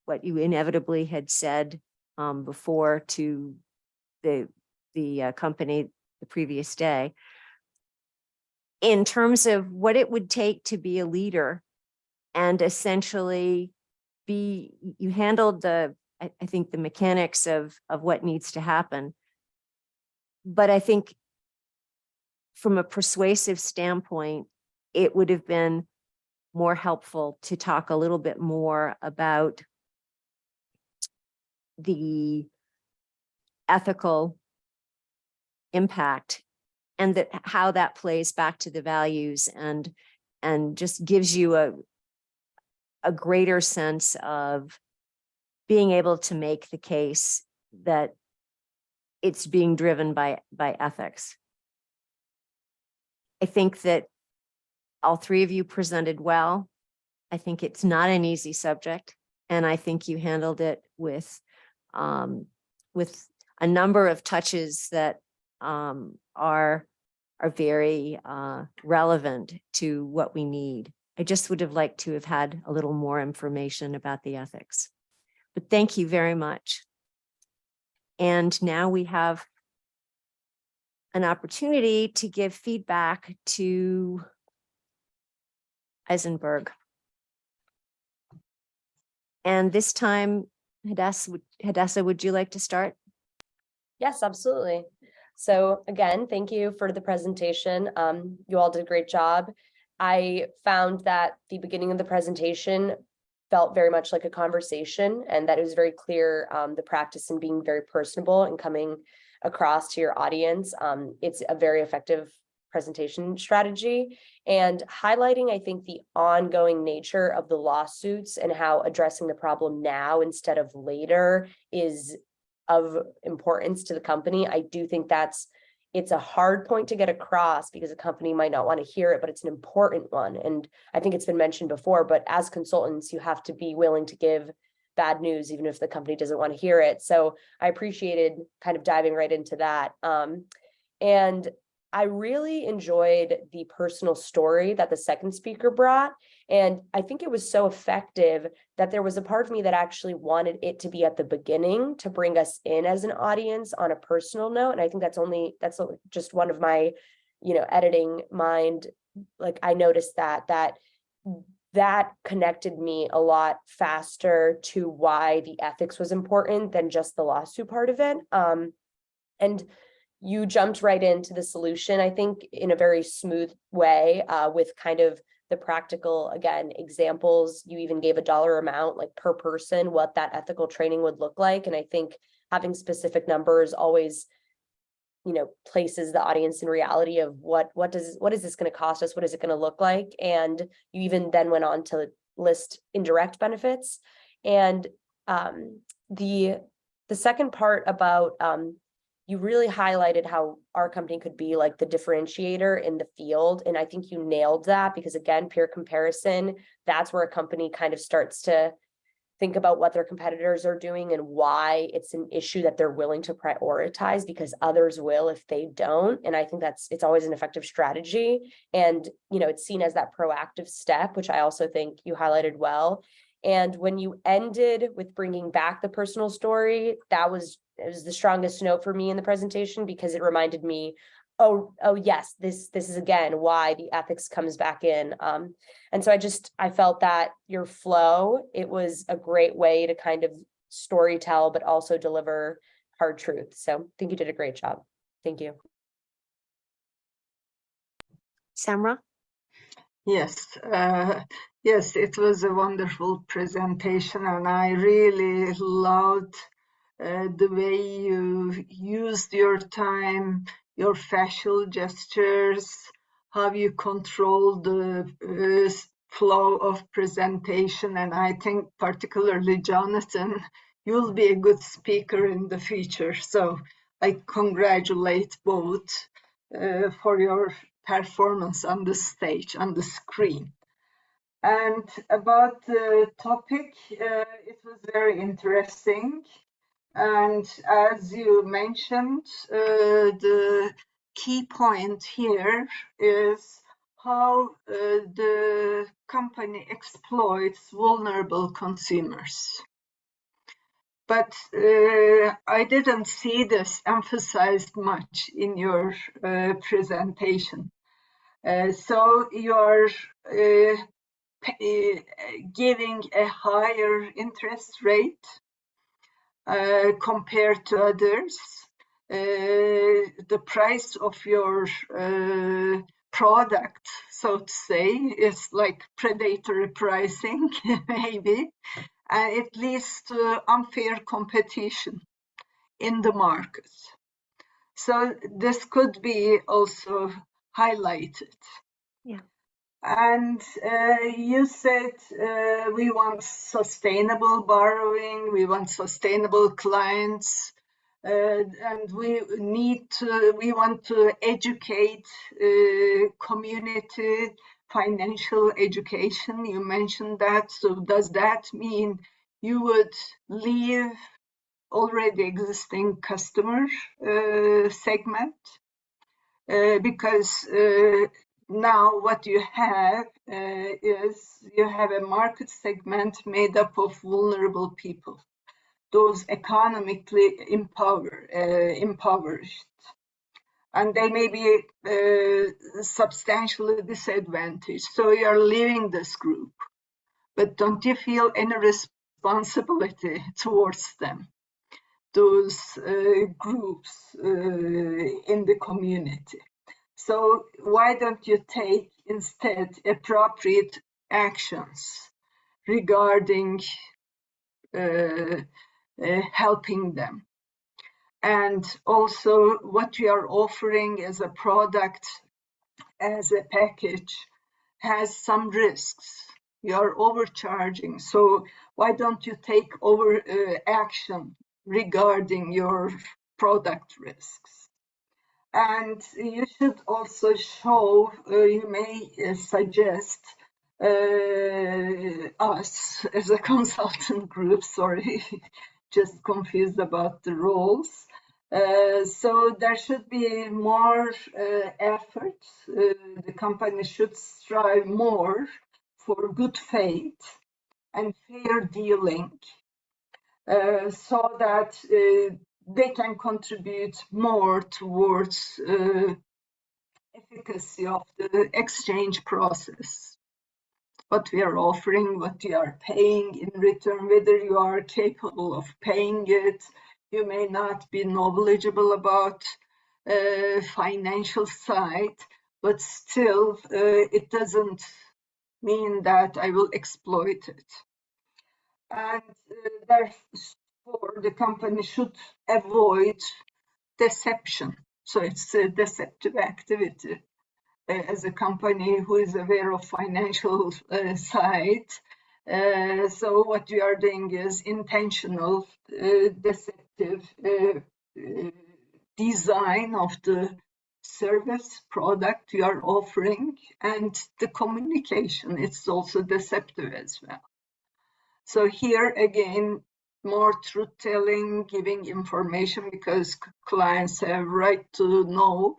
inevitably had said before to the company the previous day, in terms of what it would take to be a leader and essentially you handled I think the mechanics of what needs to happen. But I think from a persuasive standpoint, it would have been more helpful to talk a little bit more about the ethical impact and how that plays back to the values and just gives you a greater sense of being able to make the case that it's being driven by ethics. I think that all three of you presented well. I think it's not an easy subject, and I think you handled it with a number of touches that are very relevant to what we need. I just would have liked to have had a little more information about the ethics. But thank you very much. And now we have an opportunity to give feedback to Eisenberg. And this time, Hadassah, would you like to start? Yes, absolutely. So again, thank you for the presentation. You all did a great job. I found that the beginning of the presentation felt very much like a conversation, and that it was very clear the practice in being very personable and coming across to your audience. It's a very effective presentation strategy, and highlighting, I think, the ongoing nature of the lawsuits and how addressing the problem now instead of later is of importance to the company. I do think it's a hard point to get across because a company might not want to hear it, but it's an important one. And I think it's been mentioned before, but as consultants, you have to be willing to give bad news, even if the company doesn't want to hear it. So I appreciated kind of diving right into that. And I really enjoyed the personal story that the second speaker brought. And I think it was so effective that there was a part of me that actually wanted it to be at the beginning to bring us in as an audience on a personal note. And I think that's just one of my, editing mind. Like I noticed that connected me a lot faster to why the ethics was important than just the lawsuit part of it. And you jumped right into the solution, I think, in a very smooth way with kind of the practical, again, examples. You even gave a dollar amount, like per person, what that ethical training would look like. And I think having specific numbers always, places the audience in reality of what is this going to cost us? What is it going to look like? And you even then went on to list indirect benefits. And the second part about you really highlighted how our company could be like the differentiator in the field. And I think you nailed that because, again, peer comparison, that's where a company kind of starts to think about what their competitors are doing and why it's an issue that they're willing to prioritize because others will if they don't. And I think it's always an effective strategy. And, it's seen as that proactive step, which I also think you highlighted well. And when you ended with bringing back the personal story, it was the strongest note for me in the presentation because it reminded me, oh yes, this is again why the ethics comes back in. And so I felt that your flow, it was a great way to kind of story tell, but also deliver hard truth. So I think you did a great job. Thank you. Samra? Yes, yes, it was a wonderful presentation, and I really loved the way you used your time, your facial gestures, how you control the flow of presentation. And I think particularly Jonathan, you'll be a good speaker in the future. So I congratulate both for your performance on the stage, on the screen. And about the topic, it was very interesting. And as you mentioned, the key point here is how the company exploits vulnerable consumers. But I didn't see this emphasized much in your presentation. So you're giving a higher interest rate compared to others. The price of your product, so to say, is like predatory pricing, maybe, and it leads to unfair competition in the market. So this could be also highlighted. Yeah. And you said we want sustainable borrowing, we want sustainable clients, and we want to educate community financial education. You mentioned that. So does that mean you would leave already existing customer segment? Because now what you have is you have a market segment made up of vulnerable people, those economically impoverished, and they may be substantially disadvantaged. So you're leaving this group, but don't you feel any responsibility towards them, those groups in the community? So why don't you take instead appropriate actions regarding helping them? And also what we are offering as a product, as a package, has some risks. You are overcharging. So why don't you take action regarding your product risks? And you should also show, you may suggest us as a consultant group, sorry, just confused about the roles. So there should be more effort. The company should strive more for good faith and fair dealing so that they can contribute more towards efficacy of the exchange process. What we are offering, what you are paying in return, whether you are capable of paying it. You may not be knowledgeable about financial side, but still it doesn't mean that I will exploit it. And therefore, the company should avoid deception. So it's a deceptive activity. As a company who is aware of financial side, so what you are doing is intentional, deceptive design of the service product you are offering, and the communication, it's also deceptive as well. So here again, more truth-telling, giving information, because clients have right to know,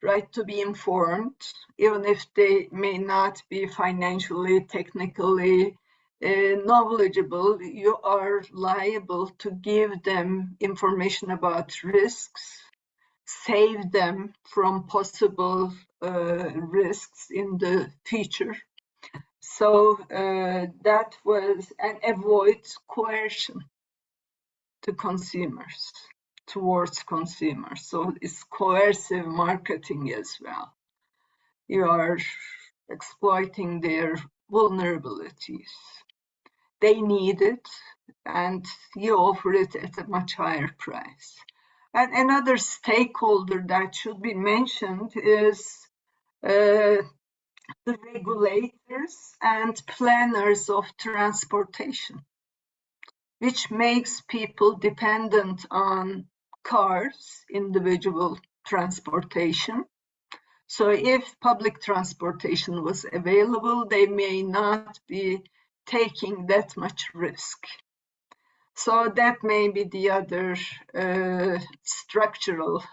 right to be informed, even if they may not be financially, technically knowledgeable. You are liable to give them information about risks, save them from possible risks in the future. So that was, and avoid coercion to consumers, towards consumers. So it's coercive marketing as well. You are exploiting their vulnerabilities. They need it, and you offer it at a much higher price. And another stakeholder that should be mentioned is the regulators and planners of transportation, which makes people dependent on cars, individual transportation. So if public transportation was available, they may not be taking that much risk. So that may be the other structural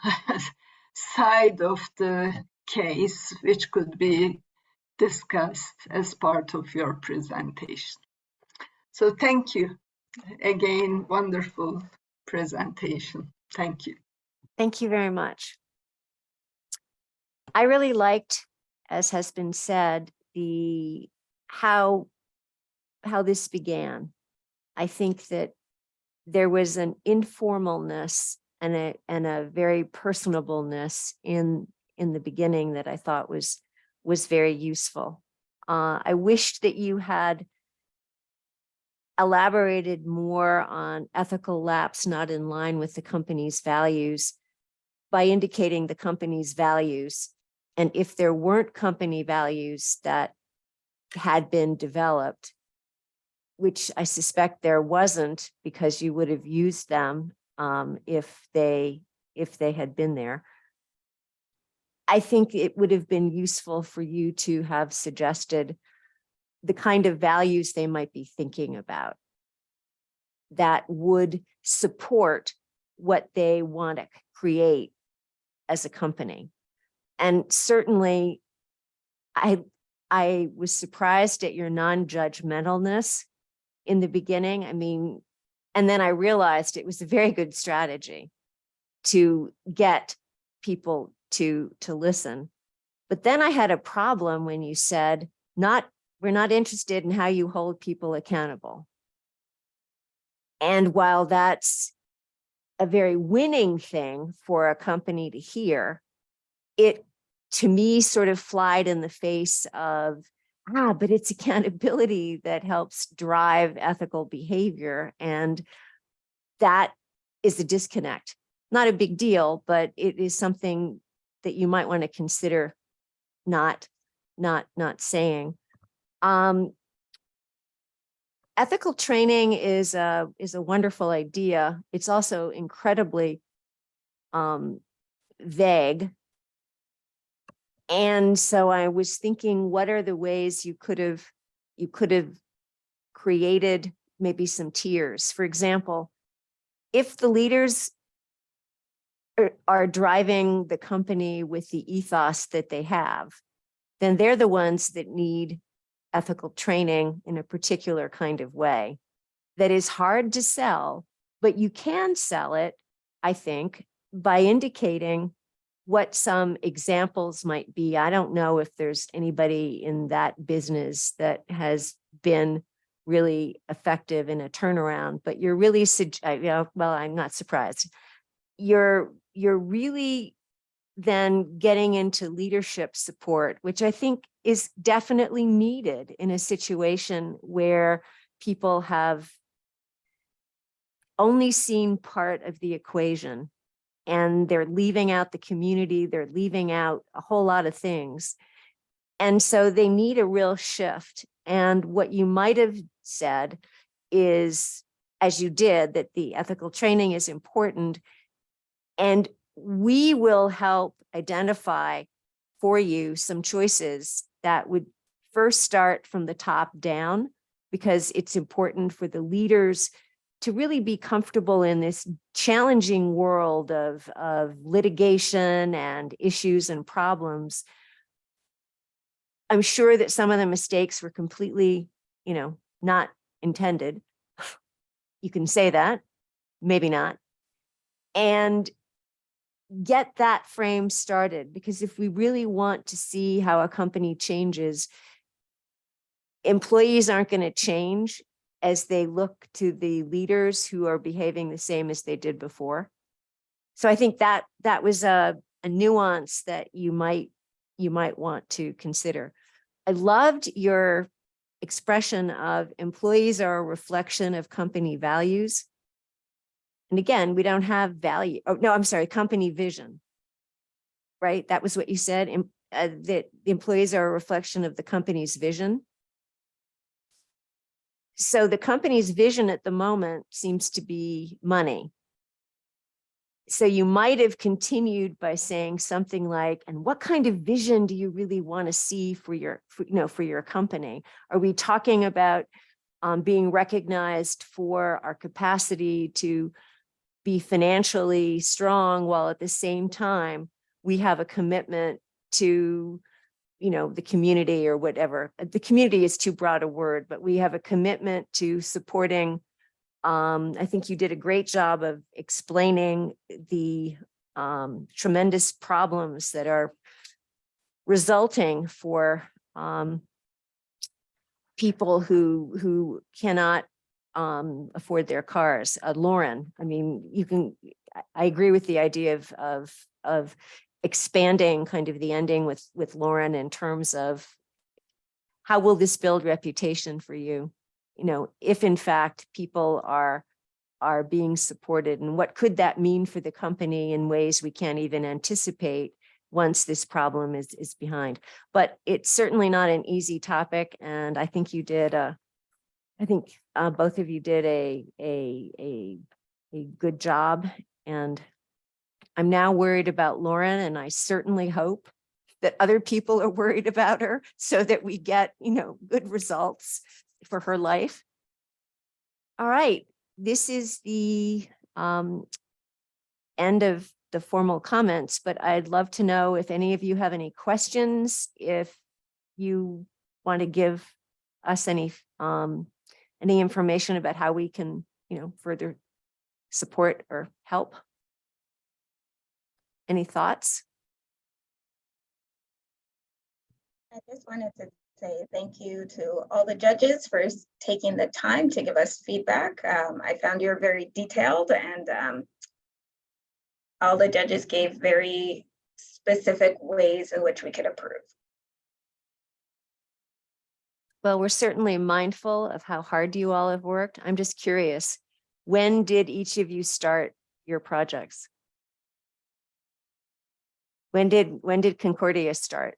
side of the case, which could be discussed as part of your presentation. So thank you. Again, wonderful presentation. Thank you. Thank you very much. I really liked, as has been said, how this began. I think that there was an informalness and a very personableness in the beginning that I thought was very useful. I wished that you had elaborated more on ethical lapse not in line with the company's values by indicating the company's values. And if there weren't company values that had been developed, which I suspect there wasn't because you would have used them if they had been there, I think it would have been useful for you to have suggested the kind of values they might be thinking about that would support what they want to create as a company. And certainly, I was surprised at your non-judgmentalness in the beginning. I mean, and then I realized it was a very good strategy to get people to listen. But then I had a problem when you said, we're not interested in how you hold people accountable. And while that's a very winning thing for a company to hear, it to me sort of flied in the face of, but it's accountability that helps drive ethical behavior. And that is a disconnect. Not a big deal, but it is something that you might want to consider not saying. Ethical training is a wonderful idea. It's also incredibly vague. And so I was thinking, what are the ways you could have created maybe some tiers? For example, if the leaders are driving the company with the ethos that they have, then they're the ones that need ethical training in a particular kind of way that is hard to sell, but you can sell it, I think, by indicating what some examples might be. I don't know if there's anybody in that business that has been really effective in a turnaround, but you're really, well, I'm not surprised. You're really then getting into leadership support, which I think is definitely needed in a situation where people have only seen part of the equation and they're leaving out the community, they're leaving out a whole lot of things. And so they need a real shift. And what you might have said is, as you did, that the ethical training is important. And we will help identify for you some choices that would first start from the top down, because it's important for the leaders to really be comfortable in this challenging world of litigation and issues and problems. I'm sure that some of the mistakes were completely, not intended. You can say that, maybe not. And get that frame started, because if we really want to see how a company changes, employees aren't going to change as they look to the leaders who are behaving the same as they did before. So I think that was a nuance that you might want to consider. I loved your expression of employees are a reflection of company values. And again, we don't have value. Oh, no, I'm sorry, company vision, right? That was what you said. that the employees are a reflection of the company's vision. So the company's vision at the moment seems to be money. So you might have continued by saying something like, and what kind of vision do you really want to see for your, for your company? Are we talking about being recognized for our capacity to be financially strong, while at the same time we have a commitment to, the community, or whatever? The community is too broad a word, but we have a commitment to supporting. I think you did a great job of explaining the tremendous problems that are resulting for people who cannot afford their cars. Lauren, I mean, I agree with the idea of expanding kind of the ending with Lauren in terms of how will this build reputation for you? If in fact people are being supported, and what could that mean for the company in ways we can't even anticipate once this problem is behind. But it's certainly not an easy topic, and I think you did both of you did a good job. And I'm now worried about Lauren, and I certainly hope that other people are worried about her so that we get, good results for her life. All right, this is the end of the formal comments, but I'd love to know if any of you have any questions, if you want to give us any information about how we can, further support or help. Any thoughts? I just wanted to say thank you to all the judges for taking the time to give us feedback. I found you're very detailed, and all the judges gave very specific ways in which we could improve. Well, we're certainly mindful of how hard you all have worked. I'm just curious, when did each of you start your projects? When did Concordia start?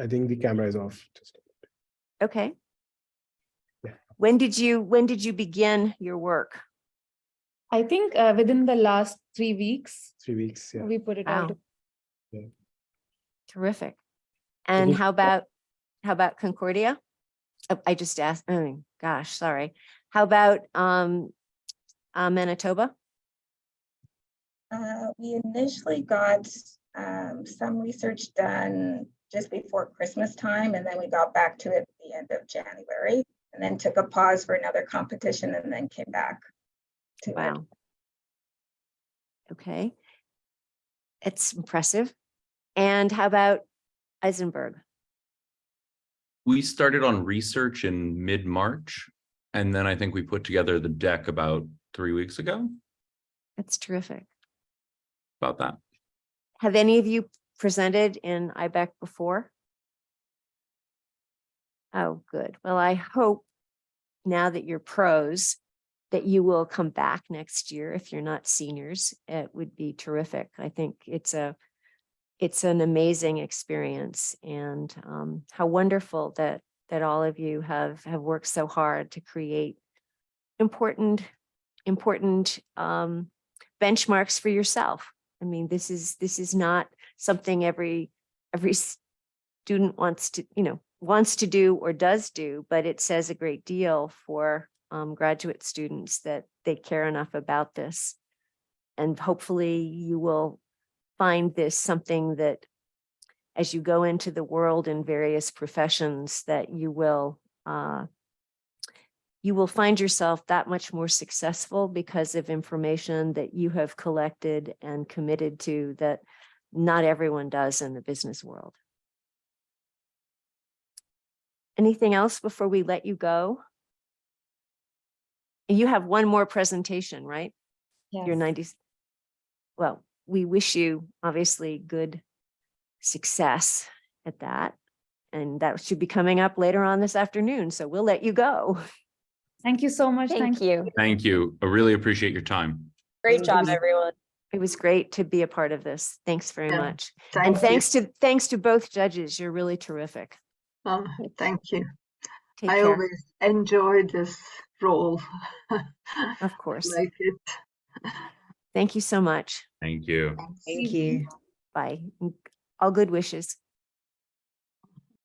I think the camera is off. Okay. Yeah. When did you begin your work? I think within the last 3 weeks, 3 weeks. Yeah. we put it Wow. all together. Yeah. Terrific. And think- how about Concordia? Oh, I just asked, gosh, sorry. How about Manitoba? We initially got some research done just before Christmas time, and then we got back to it at the end of January, and then took a pause for another competition, and then came back to it. Wow. Okay. It's impressive. And how about Eisenberg? We started on research in mid-March, and then I think we put together the deck about 3 weeks ago. That's terrific. About that. Have any of you presented in IBEC before? Oh, good. Well, I hope now that you're pros that you will come back next year. If you're not seniors, it would be terrific. I think it's an amazing experience, and how wonderful that all of you have worked so hard to create important benchmarks for yourself. I mean, this is not something every student wants to do or does do, but it says a great deal for graduate students that they care enough about this. And hopefully you will find this something that, as you go into the world in various professions, that you will find yourself that much more successful because of information that you have collected and committed to that not everyone does in the business world. Anything else before we let you go? You have one more presentation, right? Yes. Your 90s. Well, we wish you obviously good success at that. And that should be coming up later on this afternoon. So we'll let you go. Thank you so much. Thank you. Thank you. I really appreciate your time. Great job, everyone. It was great to be a part of this. Thanks very Yeah, much. And thanks to both judges. You're really terrific. Thank you. Take I care. always enjoy this role. Of course. Like it. Thank you so much. Thank you. Thank you. Bye. All good wishes.